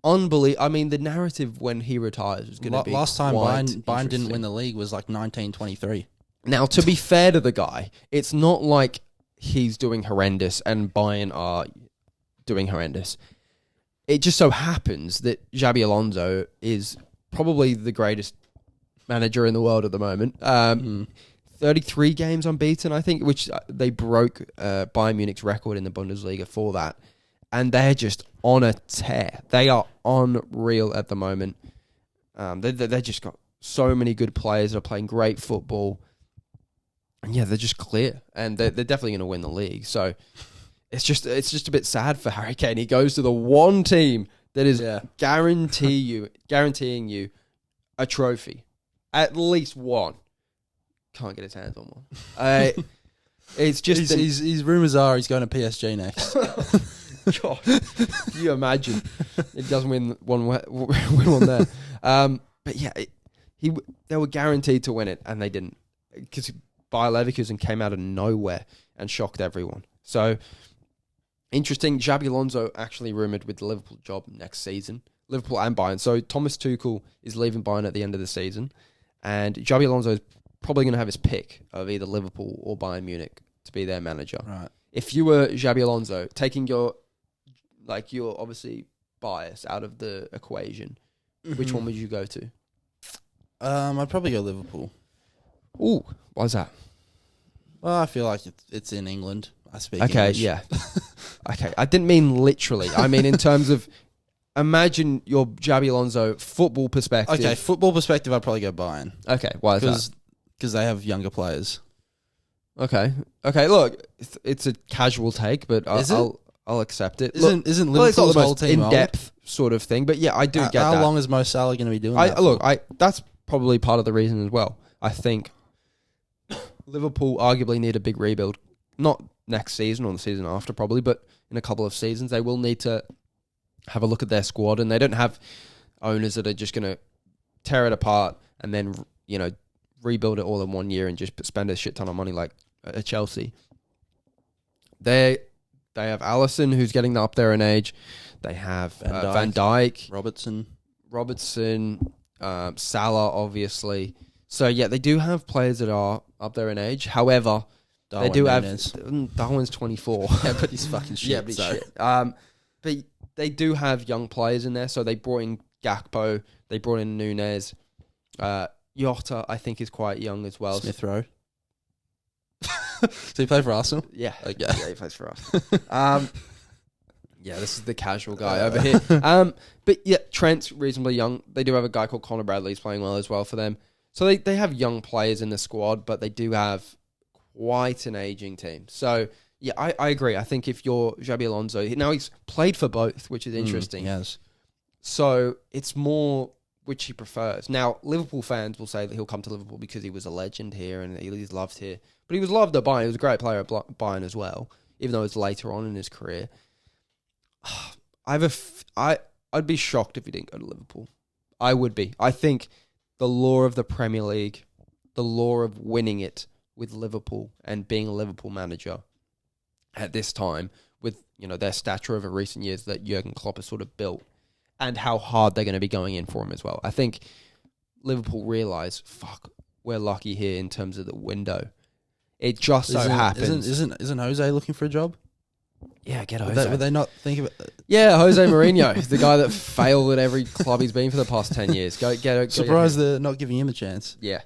unbelievable. I mean, the narrative when he retires is going to be last time Bayern didn't win the league was like 1923. Now, to be fair to the guy, it's not like he's doing horrendous and Bayern are doing horrendous. It just so happens that Xabi Alonso is probably the greatest manager in the world at the moment. 33 games unbeaten, I think, which they broke Bayern Munich's record in the Bundesliga for that. And they're just on a tear. They are unreal at the moment. They just got so many good players that are playing great football. And yeah, they're just clear. And they're definitely going to win the league. So it's just a bit sad for Harry Kane. He goes to the one team that is guaranteeing you a trophy. At least one. Can't get his hands on one. It's just his rumors are he's going to PSG next. God, can you imagine? He doesn't win one there. But yeah, they were guaranteed to win it, and they didn't, because Bayer Leverkusen came out of nowhere and shocked everyone. So interesting. Xabi Alonso actually rumored with the Liverpool job next season, Liverpool and Bayern. So Thomas Tuchel is leaving Bayern at the end of the season, and Xabi Alonso is probably going to have his pick of either Liverpool or Bayern Munich to be their manager. Right. If you were Xabi Alonso, taking your obviously bias out of the equation, which one would you go to? I'd probably go Liverpool. Ooh, why is that? Well, I feel like it's in England. I speak English. Yeah. Okay, I didn't mean literally. I mean in terms of, imagine your Xabi Alonso football perspective. Okay, football perspective, I'd probably go Bayern. Okay, why is that? Because they have younger players. Okay. Look, it's a casual take, but I'll accept it. Isn't Liverpool's whole team in-depth sort of thing? But yeah, I do get that. How long is Mo Salah going to be doing that? That's probably part of the reason as well. I think Liverpool arguably need a big rebuild. Not next season or the season after, probably, but in a couple of seasons, they will need to have a look at their squad, and they don't have owners that are just going to tear it apart and then, rebuild it all in 1 year and just spend a shit ton of money like Chelsea. They have Alisson, who's getting up there in age. They have Van Dijk, Robertson, Salah, obviously. So yeah, they do have players that are up there in age. However, they do have Darwin's 24. Yeah, but he's fucking shit. Yeah, but he's shit. But they do have young players in there. So they brought in Gakpo. They brought in Nunez. Jota, I think, is quite young as well. Smith Rowe. So he play for Arsenal? Yeah. Okay. Yeah, he plays for Arsenal. Yeah, this is the casual guy over here. But yeah, Trent's reasonably young. They do have a guy called Connor Bradley who's playing well as well for them. So they have young players in the squad, but they do have quite an aging team. So yeah, I agree. I think if you're Xabi Alonso, now he's played for both, which is interesting. Yes. So it's more which he prefers. Now, Liverpool fans will say that he'll come to Liverpool because he was a legend here and he's loved here. But he was loved at Bayern. He was a great player at Bayern as well, even though it's later on in his career. I'd be shocked if he didn't go to Liverpool. I would be. I think the law of the Premier League, the law of winning it with Liverpool and being a Liverpool manager at this time, with their stature over recent years that Jurgen Klopp has sort of built, and how hard they're going to be going in for him as well. I think Liverpool realise, we're lucky here in terms of the window. It just so happens. Isn't Jose looking for a job? Yeah, get Jose. Would they not think of it? Yeah, Jose Mourinho, the guy that failed at every club he's been for the past 10 years. Go Surprised they're not giving him a chance. Yeah.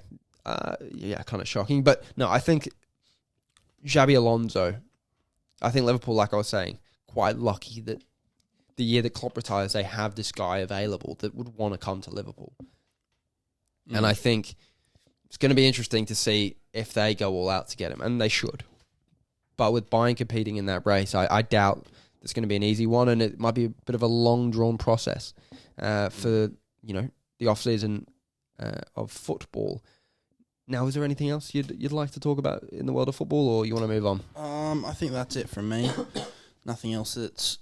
Kind of shocking. But no, I think Xabi Alonso, I think Liverpool, like I was saying, quite lucky that the year that Klopp retires, they have this guy available that would want to come to Liverpool. And I think it's going to be interesting to see if they go all out to get him, and they should. But with Bayern competing in that race, I doubt it's going to be an easy one, and it might be a bit of a long, drawn process for the off season of football. Now, is there anything else you'd like to talk about in the world of football, or you want to move on? I think that's it from me. Nothing else that's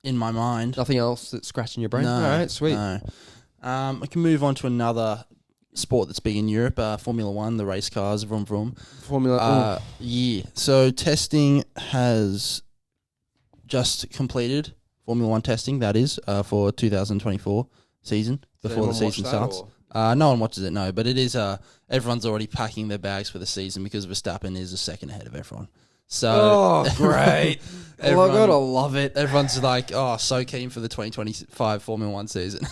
in my mind. Nothing else that's scratching your brain? No. All right, sweet. No. I can move on to another sport that's big in Europe, Formula 1, the race cars, vroom vroom. Formula. Yeah. So testing has just completed. Formula 1 testing, that is, for 2024 season, before the season starts. No one watches it, no, but it is. Everyone's already packing their bags for the season because Verstappen is a second ahead of everyone. So, great! I gotta love it. Everyone's like, so keen for the 2025 Formula 1 season.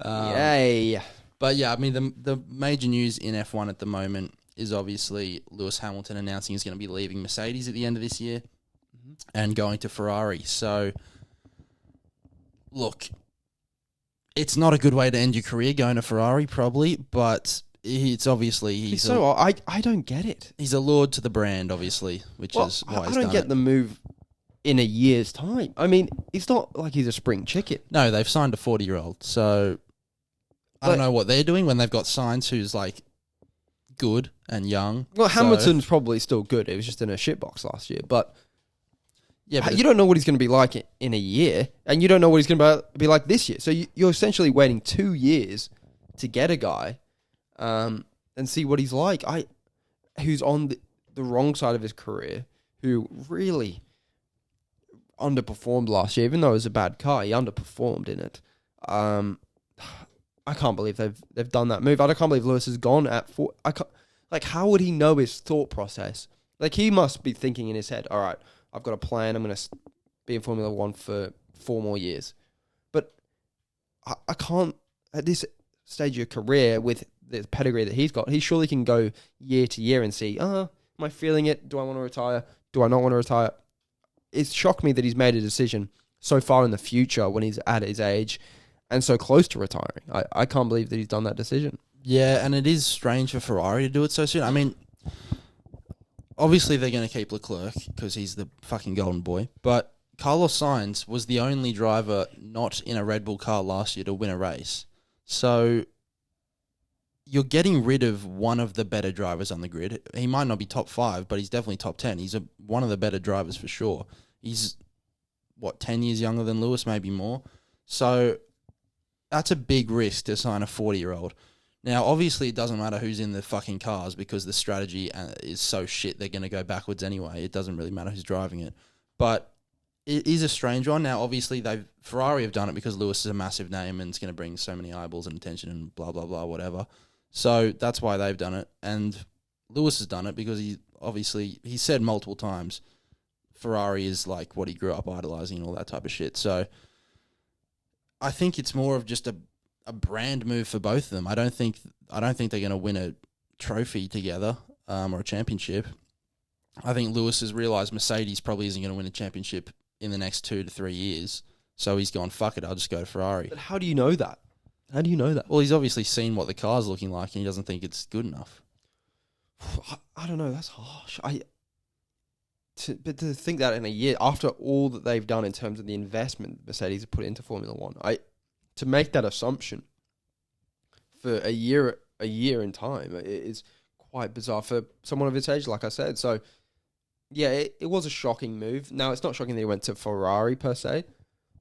Yay! But yeah, I mean, the major news in F1 at the moment is obviously Lewis Hamilton announcing he's going to be leaving Mercedes at the end of this year and going to Ferrari. So, look, it's not a good way to end your career going to Ferrari, probably, but it's obviously I don't get it. He's allured to the brand, obviously, which is why I don't get the move in a year's time. I mean, it's not like he's a spring chicken. No, they've signed a 40-year-old, so I don't know what they're doing when they've got Sainz, who's like good and young. Well, Hamilton's probably still good. It was just in a shitbox last year, but yeah, but you don't know what he's going to be like in a year, and you don't know what he's going to be like this year. So you're essentially waiting 2 years to get a guy and see what he's like. Who's on the wrong side of his career, who really underperformed last year, even though it was a bad car, he underperformed in it. I can't believe they've done that move. I can't believe Lewis has gone at 4. How would he know his thought process? Like, he must be thinking in his head, all right, I've got a plan. I'm going to be in Formula 1 for 4 more years. But I can't, at this stage of your career, with the pedigree that he's got, he surely can go year to year and see, am I feeling it? Do I want to retire? Do I not want to retire? It's shocked me that he's made a decision so far in the future when he's at his age and so close to retiring. I can't believe that he's done that decision. Yeah, and it is strange for Ferrari to do it so soon. I mean, obviously they're going to keep Leclerc because he's the fucking golden boy, but Carlos Sainz was the only driver not in a Red Bull car last year to win a race. So you're getting rid of one of the better drivers on the grid. He might not be top 5, but he's definitely top 10. He's one of the better drivers for sure. He's, 10 years younger than Lewis, maybe more. So that's a big risk to sign a 40-year-old. Now, obviously, it doesn't matter who's in the fucking cars because the strategy is so shit they're going to go backwards anyway. It doesn't really matter who's driving it. But it is a strange one. Now, obviously, Ferrari have done it because Lewis is a massive name and it's going to bring so many eyeballs and attention and blah, blah, blah, whatever. So that's why they've done it. And Lewis has done it because he said multiple times Ferrari is like what he grew up idolizing and all that type of shit. So I think it's more of just a brand move for both of them. I don't think they're going to win a trophy together or a championship. I think Lewis has realised Mercedes probably isn't going to win a championship in the next 2 to 3 years. So he's gone, fuck it, I'll just go to Ferrari. But how do you know that? How do you know that? Well, he's obviously seen what the car's looking like and he doesn't think it's good enough. I don't know, that's harsh. But to think that in a year, after all that they've done in terms of the investment Mercedes have put into Formula 1, to make that assumption for a year in time is quite bizarre for someone of his age, like I said. So, yeah, it was a shocking move. Now, it's not shocking that he went to Ferrari per se,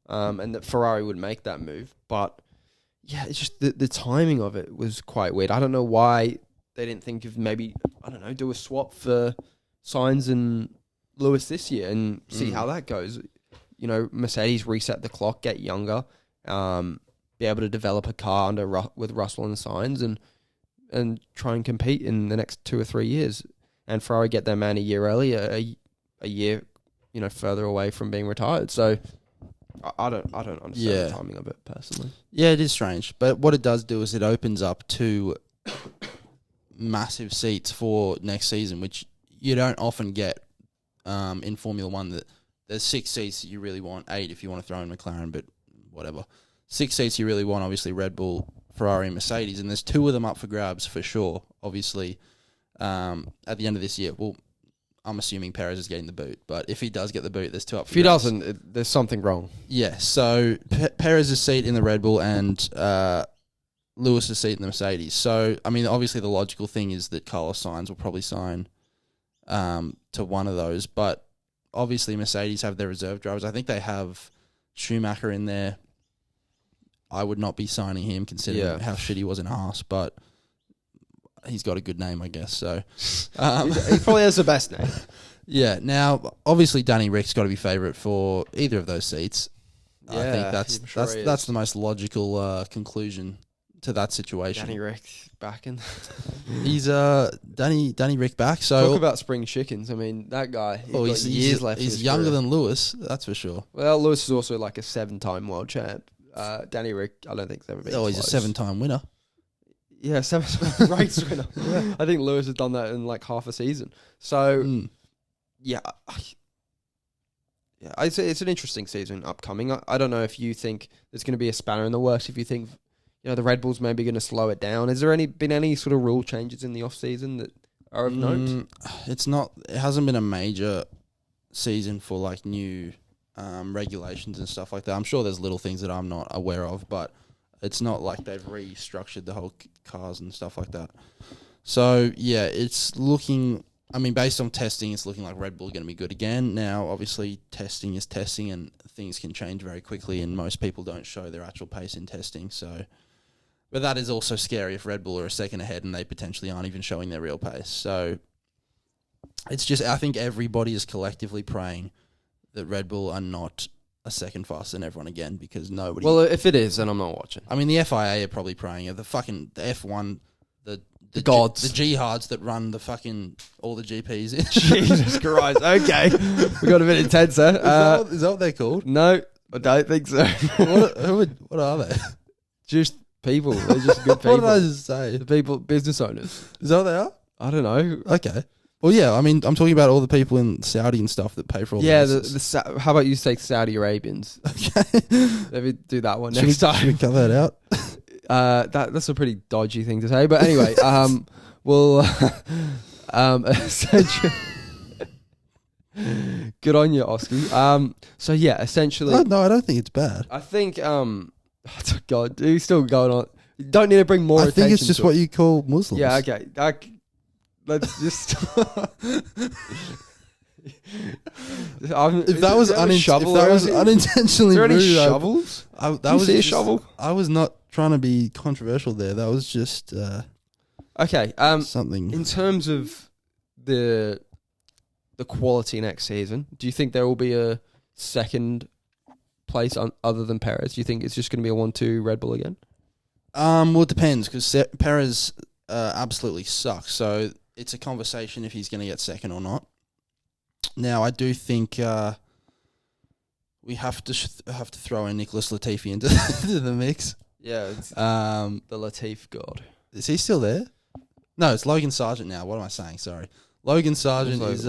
and that Ferrari would make that move. But, yeah, it's just the timing of it was quite weird. I don't know why they didn't think of maybe, do a swap for Sainz and Lewis this year and see how that goes. Mercedes reset the clock, get younger, be able to develop a car with Russell and Sainz and try and compete in the next 2 or 3 years. And Ferrari get their man a year earlier, a year, further away from being retired. So I don't understand the timing of it personally. Yeah, it is strange. But what it does do is it opens up 2 massive seats for next season, which you don't often get in Formula 1, that there's 6 seats that you really want, 8 if you want to throw in McLaren, but whatever. 6 seats you really want, obviously Red Bull, Ferrari, and Mercedes, and there's 2 of them up for grabs for sure. Obviously, at the end of this year, well, I'm assuming Perez is getting the boot, but if he does get the boot, there's 2 up for grabs. If he doesn't, there's something wrong. Yeah, so Perez's seat in the Red Bull and Lewis's seat in the Mercedes. So, I mean, obviously the logical thing is that Carlos Sainz will probably sign to one of those, but obviously Mercedes have their reserve drivers. I think they have Schumacher in there. I would not be signing him considering how shit he was in Haas, but he's got a good name, I guess. So he probably has the best name. Yeah. Now, obviously, Danny Rick's got to be favourite for either of those seats. Yeah, I think that's the most logical conclusion to that situation. Danny Rick back in. He's Danny Rick back. So talk about spring chickens. I mean, that guy. He's years left. He's younger than Lewis, that's for sure. Well, Lewis is also like a 7-time world champ. Danny Rick, I don't think he's ever been. Oh, he's close. a 7-time winner. Yeah, 7 race winner. Yeah. I think Lewis has done that in like half a season. So, yeah, I'd say it's an interesting season upcoming. I don't know if you think there's going to be a spanner in the works. If you think, the Red Bull's maybe going to slow it down. Has there been any sort of rule changes in the off season that are of note? It hasn't been a major season for like new regulations and stuff like that. I'm sure there's little things that I'm not aware of, but it's not like they've restructured the whole cars and stuff like that. So, yeah, it's looking... I mean, based on testing, it's looking like Red Bull are going to be good again. Now, obviously, testing is testing and things can change very quickly, and most people don't show their actual pace in testing. So, but that is also scary if Red Bull are a second ahead and they potentially aren't even showing their real pace. So, it's just... I think everybody is collectively praying that Red Bull are not a second faster than everyone again, because nobody... Well, if it is, then I'm not watching. I mean, the FIA are probably praying. The F1, the gods, the jihads that run the fucking all the GPs. Jesus Christ! Okay, we got a bit intense there. Is that what they're called? No, I don't think so. What are they? Just people. They're just good people. What did I just say? The people, business owners. Is that what they are? I don't know. Okay. Well, yeah, I mean, I'm talking about all the people in Saudi and stuff that pay for all the races. How about you say Saudi Arabians? Okay. Maybe do that one next time. Should we cut that out? That's a pretty dodgy thing to say. But anyway, we'll... essentially... Good on you, Oski. So, yeah, essentially... No, I don't think it's bad. I think... God, are you still going on? You don't need to bring more attention. I think it's just what you call Muslims. Yeah, okay. Let's just... If that was unintentionally rude... Is there any shovels? See a shovel? I was not trying to be controversial there. That was just... okay. Something... In terms of the quality next season, do you think there will be a second place other than Perez? Do you think it's just going to be a 1-2 Red Bull again? Well, it depends, because Perez absolutely sucks. So it's a conversation if he's going to get second or not. Now, I do think we have to throw in Nicholas Latifi into the mix. Yeah, it's the Latif god. Is he still there? No, it's Logan Sargent now. What am I saying? Sorry. Logan Sargent is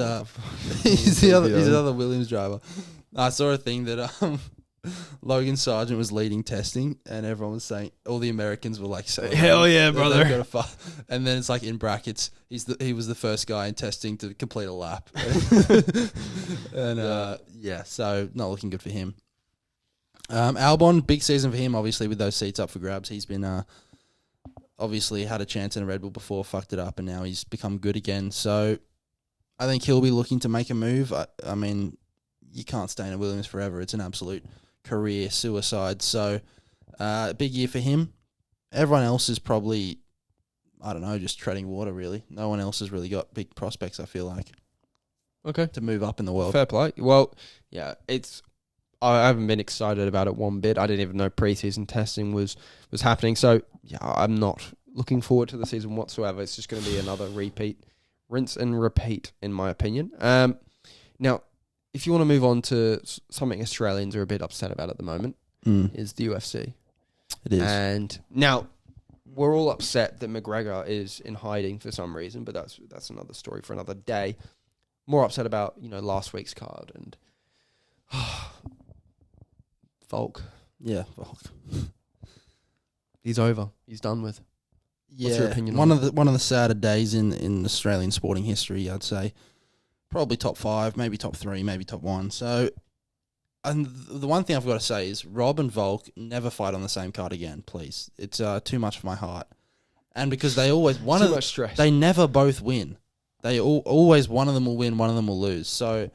he's the other Williams driver. I saw a thing that Logan Sargent was leading testing, and everyone was saying, all the Americans were like saying, "Hell yeah, brother!" And then it's like in brackets, he was the first guy in testing to complete a lap, and so not looking good for him. Albon, big season for him, obviously with those seats up for grabs. He's been obviously had a chance in a Red Bull before, fucked it up, and now he's become good again. So I think he'll be looking to make a move. I mean, you can't stay in a Williams forever. It's an absolute career suicide. So big year for him. Everyone else is probably, I don't know, just treading water, really. No one else has really got big prospects, I feel like. Okay. To move up in the world. Fair play. Well, yeah, I haven't been excited about it one bit. I didn't even know preseason testing was happening. So, yeah, I'm not looking forward to the season whatsoever. It's just going to be another rinse and repeat, in my opinion. Now, if you want to move on to something Australians are a bit upset about at the moment, is the UFC. It is. And now, we're all upset that McGregor is in hiding for some reason, but that's another story for another day. More upset about, last week's card and Volk. Yeah, Volk. He's over. He's done with. Yeah, what's your opinion one on of the sadder days in Australian sporting history, I'd say. Probably top 5, maybe top 3, maybe top 1. So, and the one thing I've got to say is Rob and Volk never fight on the same card again, please. It's too much for my heart. And because they always much stress. They never both win. They always one of them will win, one of them will lose. So,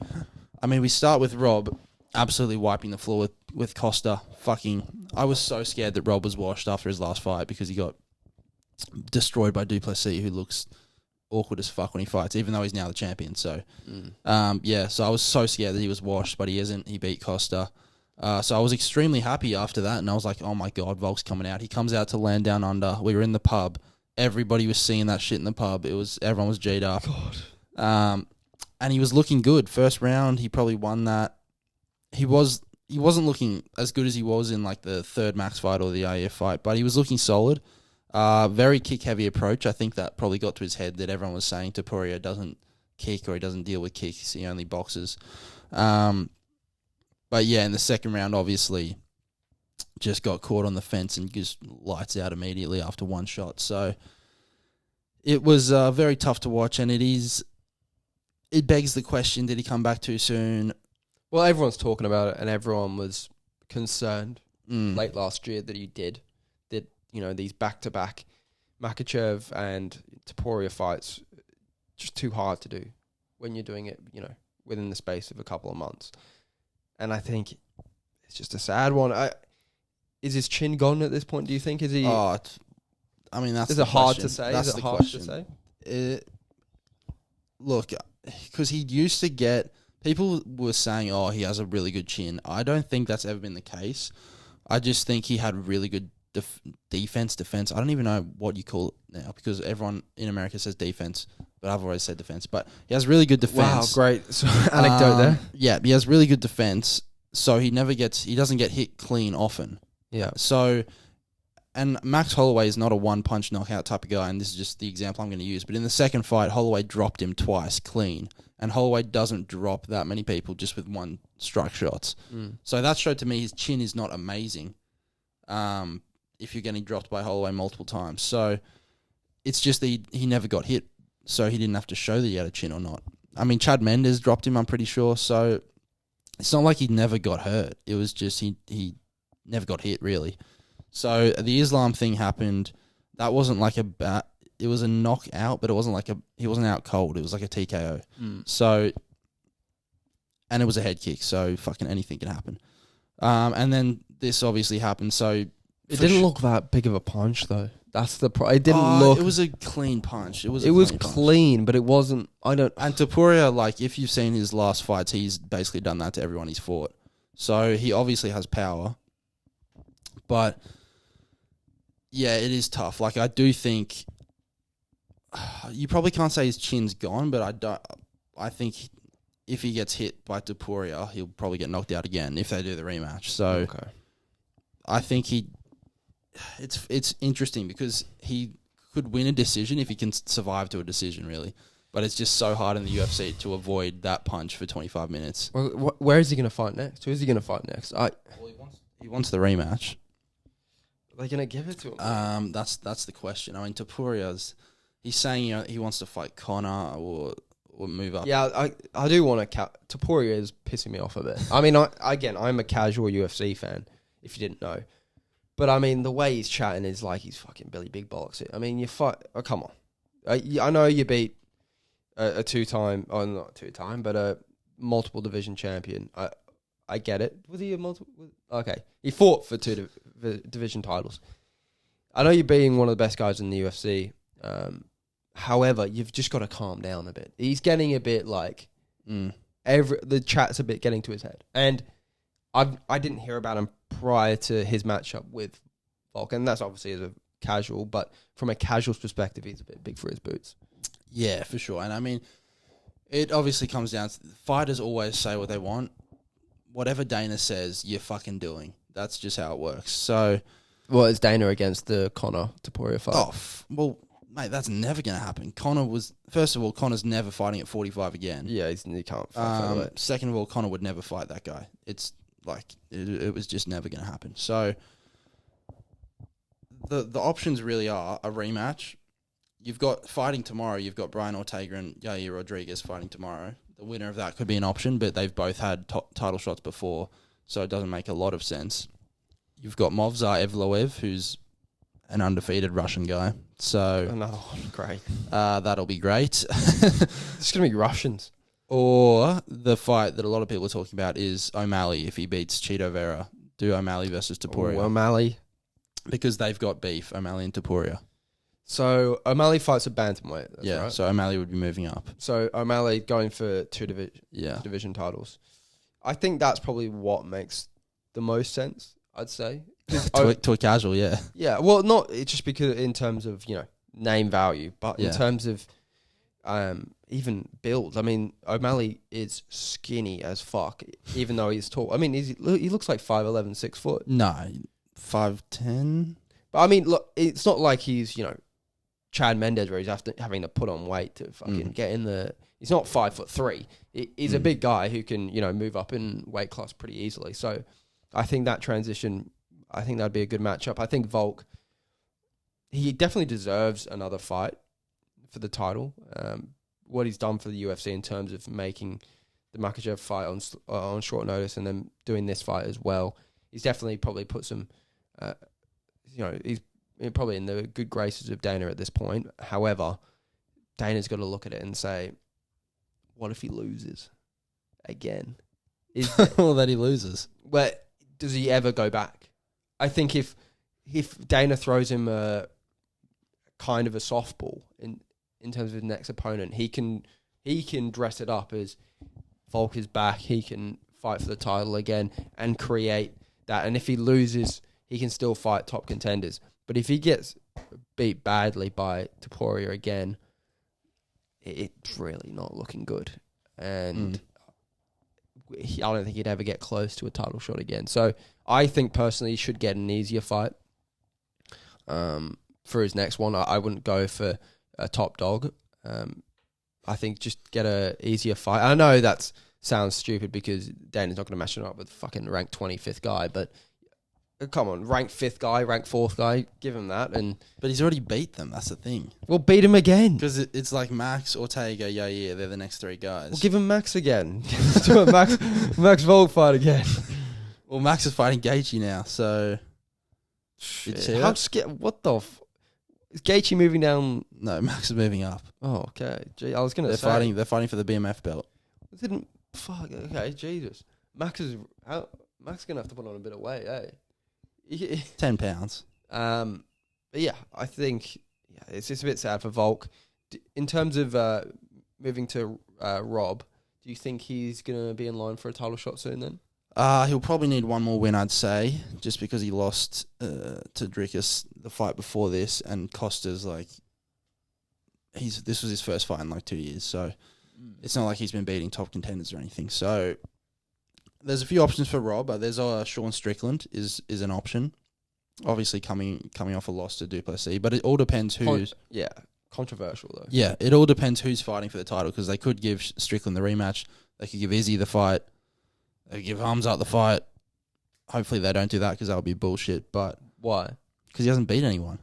I mean, we start with Rob absolutely wiping the floor with Costa. I was so scared that Rob was washed after his last fight because he got destroyed by Duplessis, who looks awkward as fuck when he fights, even though he's now the champion. So, so I was so scared that he was washed, but he isn't. He beat Costa. So I was extremely happy after that, and I was like, oh my God, Volk's coming out. He comes out to land down under. We were in the pub. Everybody was singing that shit in the pub. Everyone was G'd up. God. And he was looking good. First round, he probably won that. He wasn't looking as good as he was in like the third Max fight or the AF fight, but he was looking solid. Very kick-heavy approach. I think that probably got to his head that everyone was saying Topuria doesn't kick or he doesn't deal with kicks. He only boxes. But yeah, in the second round, obviously, just got caught on the fence and just lights out immediately after one shot. So it was very tough to watch, and it begs the question, did he come back too soon? Well, everyone's talking about it, and everyone was concerned late last year that he did. These back-to-back Makhachev and Topuria fights, just too hard to do when you're doing it, within the space of a couple of months. And I think it's just a sad one. Is his chin gone at this point, do you think? Is he... that's Is it hard to say? That's is it the hard question. to say? Look, because he used to get... People were saying, he has a really good chin. I don't think that's ever been the case. I just think he had really good defense. I don't even know what you call it now because everyone in America says defense, but I've always said defense. But he has really good defense. Wow, great anecdote there. Yeah, he has really good defense, so he doesn't get hit clean often. Yeah. So, and Max Holloway is not a one-punch knockout type of guy, and this is just the example I'm going to use. But in the second fight, Holloway dropped him twice clean, and Holloway doesn't drop that many people just with one strike shots. So that showed to me his chin is not amazing. If you're getting dropped by Holloway multiple times. So it's just that he never got hit, so he didn't have to show that he had a chin or not. I mean, Chad Mendes dropped him, I'm pretty sure, so it's not like he never got hurt. It was just he never got hit, really. So the Islam thing happened. That wasn't like it was a knockout, but it wasn't like he wasn't out cold. It was like a TKO. So, and it was a head kick, so fucking anything can happen. And then this obviously happened, so... It didn't look that big of a punch, though. That's the it didn't look... It was a clean punch. It was clean, but it wasn't... And Topuria, like, if you've seen his last fights, he's basically done that to everyone he's fought. So he obviously has power. But, yeah, it is tough. Like, I do think... You probably can't say his chin's gone, but I think if he gets hit by Topuria, he'll probably get knocked out again if they do the rematch. So... Okay. I think it's interesting because he could win a decision if he can survive to a decision, really. But it's just so hard in the UFC to avoid that punch for 25 minutes. Well, where is he going to fight next? Who is he going to fight next? He wants the rematch. Are they going to give it to him? That's the question. I mean, he's saying he wants to fight Conor or move up. Yeah, I do want to... Topuria is pissing me off a bit. I mean, I'm a casual UFC fan, if you didn't know. But, I mean, the way he's chatting is like he's fucking Billy Big Bollocks. I mean, you fight... Oh, come on. I know you beat a two-time... Oh, not two-time, but a multiple division champion. I get it. Was he a multiple... Okay. He fought for two division titles. I know you're being one of the best guys in the UFC. However, you've just got to calm down a bit. He's getting a bit like... the chat's a bit getting to his head. And I didn't hear about him prior to his matchup with Volk, and that's obviously as a casual, but from a casual's perspective, he's a bit big for his boots. Yeah, for sure. And I mean, it obviously comes down to fighters always say what they want. Whatever Dana says, you're fucking doing. That's just how it works. So, well, it's Dana against the Conor Topuria fight. Well, Mate, that's never going to happen. First of all, Connor's never fighting at 45 again. Yeah, he can't fight. Second of all, Connor would never fight that guy. It's like, it was just never going to happen. So, the options really are a rematch. You've got fighting tomorrow. You've got Brian Ortega and Yair Rodriguez fighting tomorrow. The winner of that could be an option, but they've both had title shots before, so it doesn't make a lot of sense. You've got Movsar Evloev, who's an undefeated Russian guy. So another one, great. That'll be great. It's going to be Russians. Or the fight that a lot of people are talking about is O'Malley if he beats Chito Vera. Do O'Malley versus Topuria. O'Malley. Because they've got beef, O'Malley and Topuria. So O'Malley fights at bantamweight. Yeah, right. So O'Malley would be moving up. So O'Malley going for two division titles. I think that's probably what makes the most sense, I'd say. to a casual, yeah. Yeah, well, not just because in terms of, name value, but in terms of even build. I mean, O'Malley is skinny as fuck, even though he's tall. I mean, he looks like 5'11", 6 foot. No, 5'10". But I mean, look, it's not like he's, Chad Mendes where he's having to put on weight to fucking get in the... He's not 5'3". He's a big guy who can, move up in weight class pretty easily. So I think that transition... I think that'd be a good matchup. I think Volk, he definitely deserves another fight for the title. What he's done for the UFC in terms of making the Makhachev fight on short notice and then doing this fight as well, he's definitely probably put some, he's probably in the good graces of Dana at this point. However, Dana's got to look at it and say, what if he loses again? Well, that he loses. Well, does he ever go back? I think if Dana throws him a kind of a softball in terms of his next opponent, he can dress it up as Volk is back. He can fight for the title again and create that. And if he loses, he can still fight top contenders. But if he gets beat badly by Topuria again, it's really not looking good. And I don't think he'd ever get close to a title shot again. So I think personally he should get an easier fight for his next one. I wouldn't go for a top dog. I think just get a easier fight. I know that sounds stupid because Dana's not going to match it up with fucking ranked 25th guy, but come on, ranked 5th guy, ranked 4th guy, give him that. But he's already beat them, that's the thing. Well, beat him again. Because it's like Max, Ortega, Yair, they're the next 3 guys. Well, give him Max again. Do a Max Volk fight again. Well, Max is fighting Gaethje now, so... What the... Is Gaethje moving down? No, Max is moving up. Oh, okay. Gee, I was going to say... They're fighting for the BMF belt. Fuck, okay, Jesus. Max is going to have to put on a bit of weight, eh? 10 pounds. But yeah, I think it's just a bit sad for Volk. In terms of moving to Rob, do you think he's going to be in line for a title shot soon then? He'll probably need one more win, I'd say, just because he lost to Dricus the fight before this, and Costa's this was his first fight in 2 years, so it's not like he's been beating top contenders or anything. So there's a few options for Rob. There's Sean Strickland is an option, obviously coming off a loss to Duplessis, but it all depends who's... Controversial though. Yeah, it all depends who's fighting for the title, because they could give Strickland the rematch, they could give Izzy the fight, they could give Hamzat the fight. Hopefully they don't do that because that would be bullshit. But why? Because he hasn't beat anyone.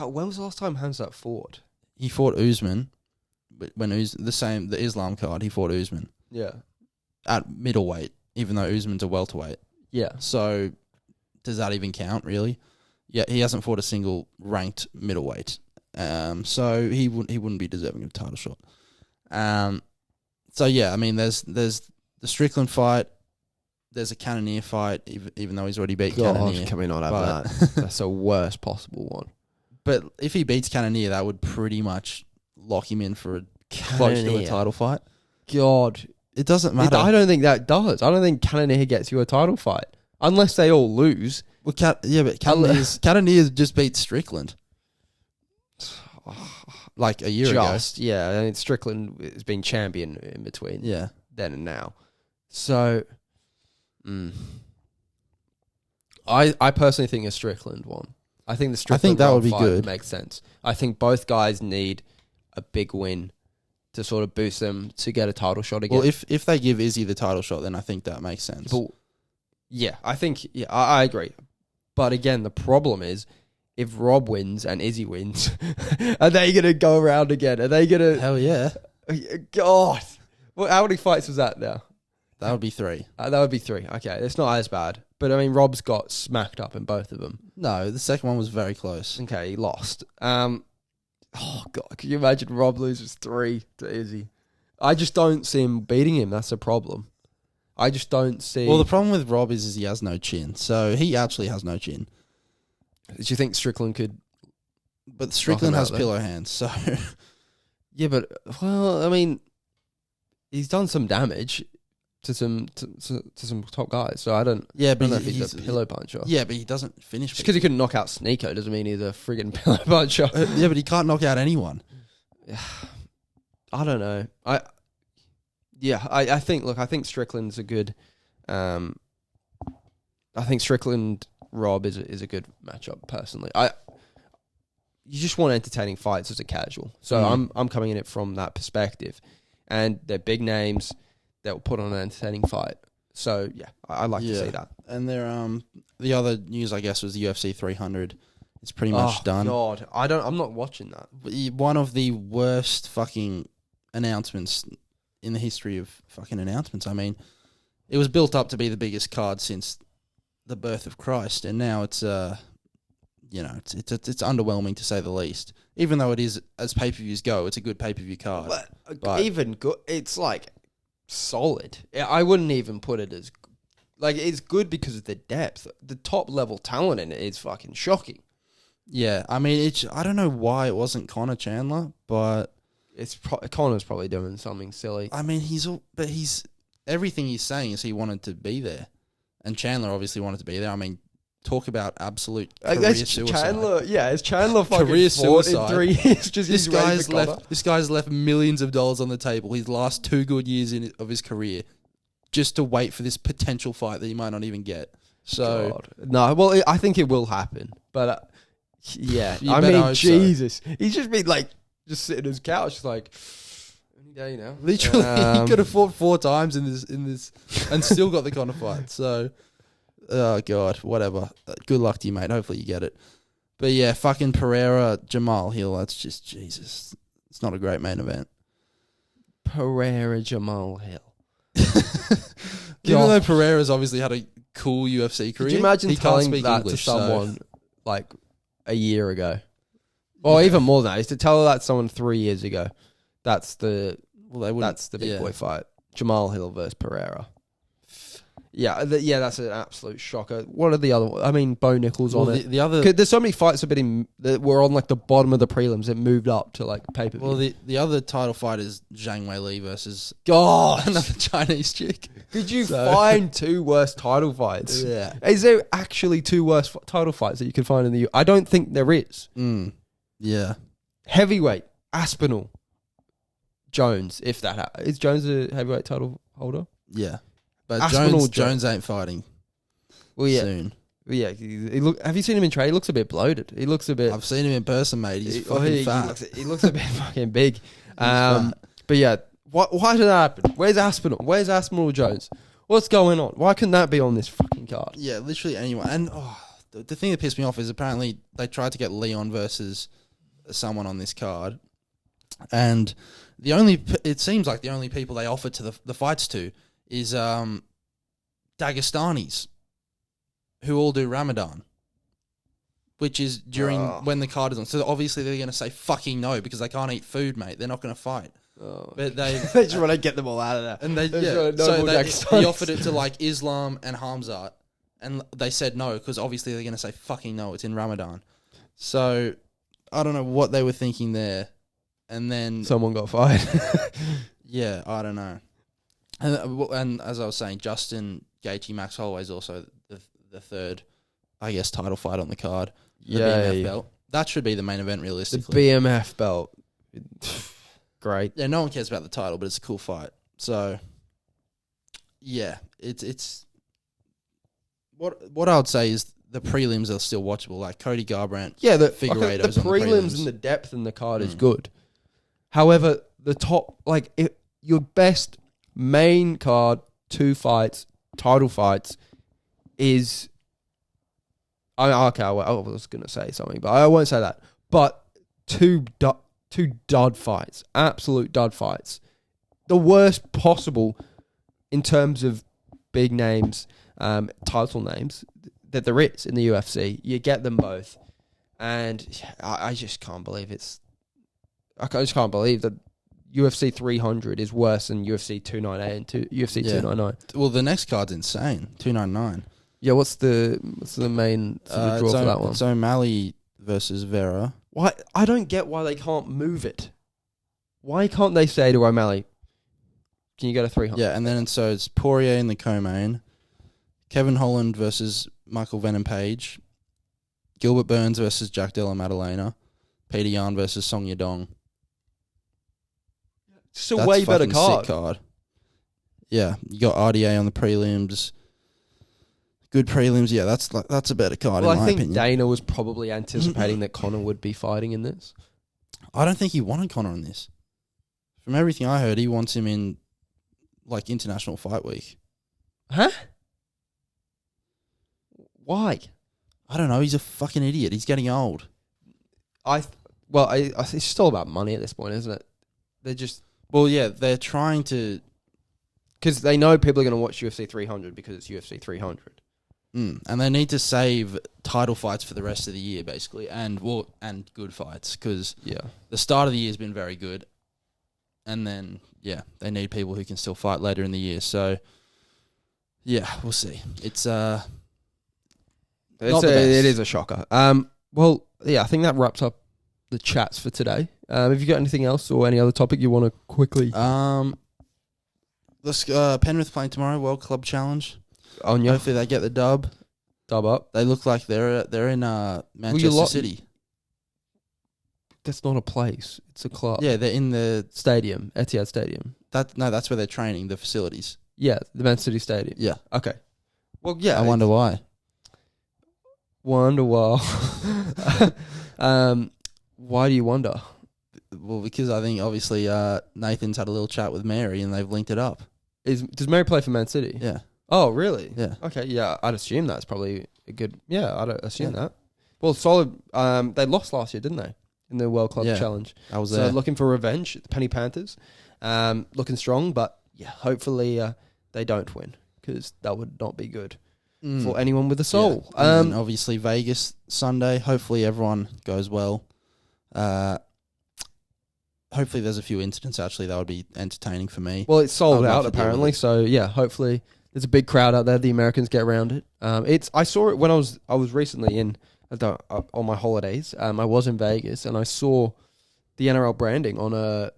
When was the last time Hamzat fought? He fought Usman, but when the Islam card, he fought Usman. Yeah. At middleweight, even though Usman's a welterweight. Yeah. So does that even count, really? Yeah, he hasn't fought a single ranked middleweight. So he wouldn't be deserving of a title shot. So yeah, I mean, there's the Strickland fight. There's a Cannonier fight, even though he's already beat Cannonier. Can we not have that? That's the worst possible one. But if he beats Cannonier, that would pretty much lock him in for close to a title fight. God. It doesn't matter. I don't think that does. I don't think Cannonier gets you a title fight. Unless they all lose. Well, but Cannonier's just beat Strickland. Like a year ago. Yeah, I mean, Strickland has been champion in between then and now. So, I personally think a Strickland one. I think the Strickland that would be fight good. Makes sense. I think both guys need a big win to sort of boost them to get a title shot again. Well, if they give Izzy the title shot, then I think that makes sense. But I agree. But again, the problem is, if Rob wins and Izzy wins, are they going to go around again? Are they going to... Hell yeah. God. Well, how many fights was that now? That would be 3. That would be 3. Okay, it's not as bad. But, I mean, Rob's got smacked up in both of them. No, the second one was very close. Okay, he lost. Oh, God, can you imagine Rob loses 3 to Izzy? I just don't see him beating him. That's the problem. I just don't see... Well, the problem with Rob is he has no chin. So he actually has no chin. Do you think Strickland could... But Strickland has pillow hands, so... Yeah, but, well, I mean, he's done some damage to some top guys, so I don't know if he's a pillow puncher. Yeah, but he doesn't finish. Just because he couldn't knock out Sneeko doesn't mean he's a friggin' pillow puncher. Yeah, but he can't knock out anyone. I don't know. I think Strickland's a good... I think Strickland-Rob is a good matchup, personally. You just want entertaining fights as a casual. So I'm coming in it from that perspective. And they're big names that will put on an entertaining fight. So, yeah, I'd like to see that. And the other news, I guess, was the UFC 300. It's pretty much done. Oh, God. I'm not watching that. One of the worst fucking announcements in the history of fucking announcements. I mean, it was built up to be the biggest card since the birth of Christ. And now it's... it's underwhelming to say the least. Even though it is, as pay-per-views go, it's a good pay-per-view card. But even good, it's like solid. I wouldn't even put it as like it's good because of the depth. The top level talent in it is fucking shocking. Yeah, I mean, I don't know why it wasn't Conor Chandler, but Conor's probably doing something silly. I mean, he's everything he's saying is he wanted to be there, and Chandler obviously wanted to be there. I mean. Talk about absolute career suicide. It's Chandler fucking career suicide. In 3 years. Just this guy's left millions of dollars on the table. His last 2 good years of his career, just to wait for this potential fight that he might not even get. So God. No, well, I think it will happen. But yeah, I mean, Jesus, he's just been like just sitting on his couch, like any day now. Literally, he could have fought 4 times in this, and still got the Conor fight. So. Oh, God, whatever. Good luck to you, mate. Hopefully you get it. But, yeah, fucking Pereira, Jamal Hill, that's just, Jesus. It's not a great main event. Pereira, Jamal Hill. Even though Pereira's obviously had a cool UFC career. Could you imagine telling that English, to someone, like, a year ago? Or even more than that. Is to tell that to someone 3 years ago. That's the big boy fight. Jamal Hill versus Pereira. Yeah, that's an absolute shocker. What are the other? I mean, Bo Nichols on it. The other, there's so many fights that were on like the bottom of the prelims that moved up to like pay-per-view. Well, the other title fight is Zhang Weili versus another Chinese chick. Could you find 2 worse title fights? Yeah. Is there actually 2 worse title fights that you can find in the U? I don't think there is. Yeah. Heavyweight, Aspinall, Jones. If that is Jones a heavyweight title holder? Yeah. But Jones ain't fighting. Well, yeah. Soon. Well, yeah. Have you seen him in trade? He looks a bit bloated. He looks a bit. I've seen him in person, mate. He's fucking fat. He looks a bit fucking big. But yeah, why did that happen? Where's Aspinall? Where's Aspinall Jones? What's going on? Why couldn't that be on this fucking card? Yeah, literally anyone. And the thing that pissed me off is apparently they tried to get Leon versus someone on this card, and it seems like the only people they offered to the fights to is Dagestanis, who all do Ramadan, which is during when the card is on. So obviously they're going to say fucking no because they can't eat food, mate. They're not going to fight. But they just want to get them all out of there. And he offered it to like Islam and Hamzat, and they said no because obviously they're going to say fucking no. It's in Ramadan. So I don't know what they were thinking there. And then someone got fired. Yeah, I don't know. And as I was saying, Justin Gaethje, Max Holloway is also the third, I guess, title fight on the card. The BMF belt. That should be the main event, realistically. The BMF belt. Great. Yeah, no one cares about the title, but it's a cool fight. So, yeah, it's what I would say is the prelims are still watchable. Like Cody Garbrandt, the Figueiredo's the on the prelims and the depth in the card is good. However, the top, your best main card, 2 fights, title fights, is. I was going to say something, but I won't say that. But two dud fights, absolute dud fights. The worst possible in terms of big names, title names that there is in the UFC. You get them both. And I just can't believe I just can't believe that UFC 300 is worse than UFC 298 and UFC 299. Well, the next card's insane. 299. Yeah, what's the main draw for that one? It's O'Malley versus Vera. Why? I don't get why they can't move it. Why can't they say to O'Malley, can you go to 300? Yeah, and then so it's Poirier in the co-main, Kevin Holland versus Michael Venom Page, Gilbert Burns versus Jack Della Maddalena, Peter Yan versus Song Yadong. It's a way better card. Sick card. Yeah, you got RDA on the prelims. Good prelims, yeah. That's a better card in my opinion. I think Dana was probably anticipating that Conor would be fighting in this. I don't think he wanted Conor in this. From everything I heard, he wants him in International Fight Week. Huh? Why? I don't know. He's a fucking idiot. He's getting old. It's still about money at this point, isn't it? They're just. Well, yeah, they're trying to. Because they know people are going to watch UFC 300 because it's UFC 300. And they need to save title fights for the rest of the year, basically, and good fights, because the start of the year has been very good, and then they need people who can still fight later in the year. So we'll see. It is a shocker. I think that wraps up the chats for today. Have you got anything else or any other topic you want to quickly? Penrith playing tomorrow, World Club Challenge. Hopefully they get the dub. Dub up. They look like they're in Manchester City. That's not a place. It's a club. Yeah, they're in the stadium, Etihad Stadium. That's where they're training, the facilities. Yeah, the Man City Stadium. Yeah. Okay. Well, yeah. I wonder why. Why do you wonder? Well, because I think obviously Nathan's had a little chat with Mary and they've linked it up. Does Mary play for Man City? Yeah. Oh, really? Yeah. Okay, yeah, I'd assume that's probably a good... Yeah, I'd assume that. Well, solid... they lost last year, didn't they? In the World Club Challenge. I was there. So looking for revenge, the Penny Panthers. Looking strong, but hopefully they don't win, because that would not be good for anyone with a soul. Yeah. And obviously Vegas Sunday, hopefully everyone goes well. Hopefully there's a few incidents, actually. That would be entertaining for me. Well, it's sold out, apparently. So, hopefully there's a big crowd out there. The Americans get around it. I saw it when I was recently on my holidays. I was in Vegas, and I saw the NRL branding on a,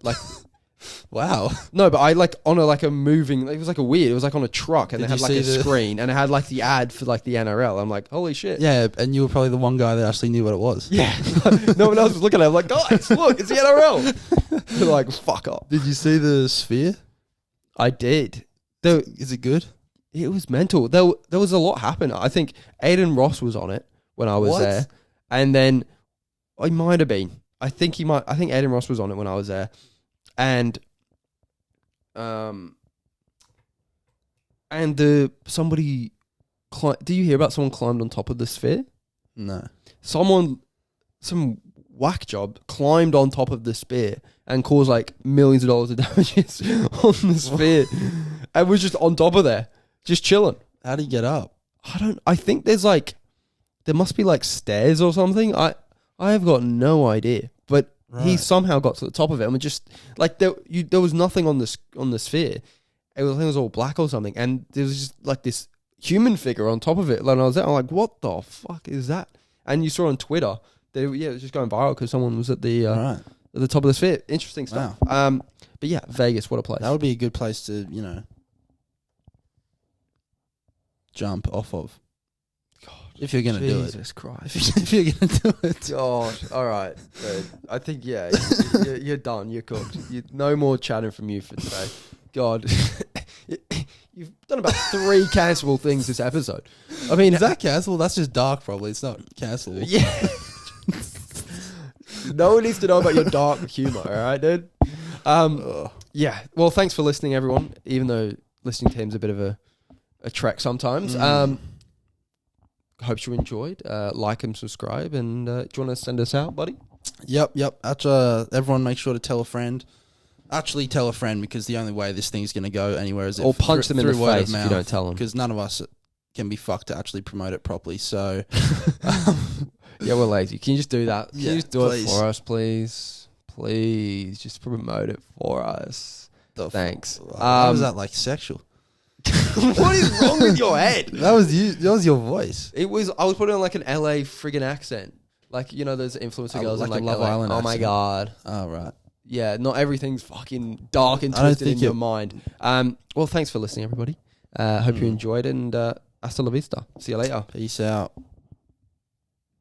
wow. No, but I on a moving, it was it was on a truck, and it had a screen, and it had the ad for the NRL. I'm like, holy shit. Yeah, and you were probably the one guy that actually knew what it was. Yeah. No one else was looking at it. I'm like, guys, look, it's the NRL. They're like, fuck off. Did you see the Sphere? I did. Is it good? It was mental. There was a lot happening. I think Aiden Ross was on it when I was there. And then I might have been. I think Aiden Ross was on it when I was there. And somebody do you hear about someone climbed on top of the Sphere? No. Some whack job climbed on top of the Sphere and caused millions of dollars of damages on the Sphere. And was just on top of there, just chilling. How do you get up? I think there's there must be stairs or something. I have got no idea. But he somehow got to the top of it, and just there was nothing on the Sphere. I think it was all black or something, and there was just this human figure on top of it. And I was there, I'm like, what the fuck is that? And you saw on Twitter, it was just going viral because someone was at the top of the Sphere. Interesting stuff. Wow. But yeah, Vegas, what a place. That would be a good place to jump off of. God, if you're going to do it. Jesus Christ. If you're going to do it. God. All right. I think, you're done. You're cooked. No more chatting from you for today. God. You've done about 3 cancelable things this episode. I mean, is that cancelable? That's just dark, probably. It's not cancelable. Yeah. No one needs to know about your dark humor, all right, dude? Yeah. Well, thanks for listening, everyone. Even though listening to him's a bit of a trek sometimes. Hope you enjoyed. Like and subscribe. And do you want to send us out, buddy? Yep. Everyone make sure to tell a friend. Actually tell a friend, because the only way this thing's going to go anywhere is or punch them in the face if you don't tell them. Because none of us can be fucked to actually promote it properly. So, yeah, we're lazy. Can you just do that? Can you just do it for us, please? Please, just promote it for us. Thanks. How was that like sexual? What is wrong with your head? That was you. That was your voice. It was. I was putting on like an LA friggin' accent, like you know those influencer girls like in like Love LA. Island. Oh my god. Oh right. Yeah, not everything's fucking dark and twisted in your mind. Well, thanks for listening, everybody. Hope you enjoyed, and hasta la vista. See you later. Peace out.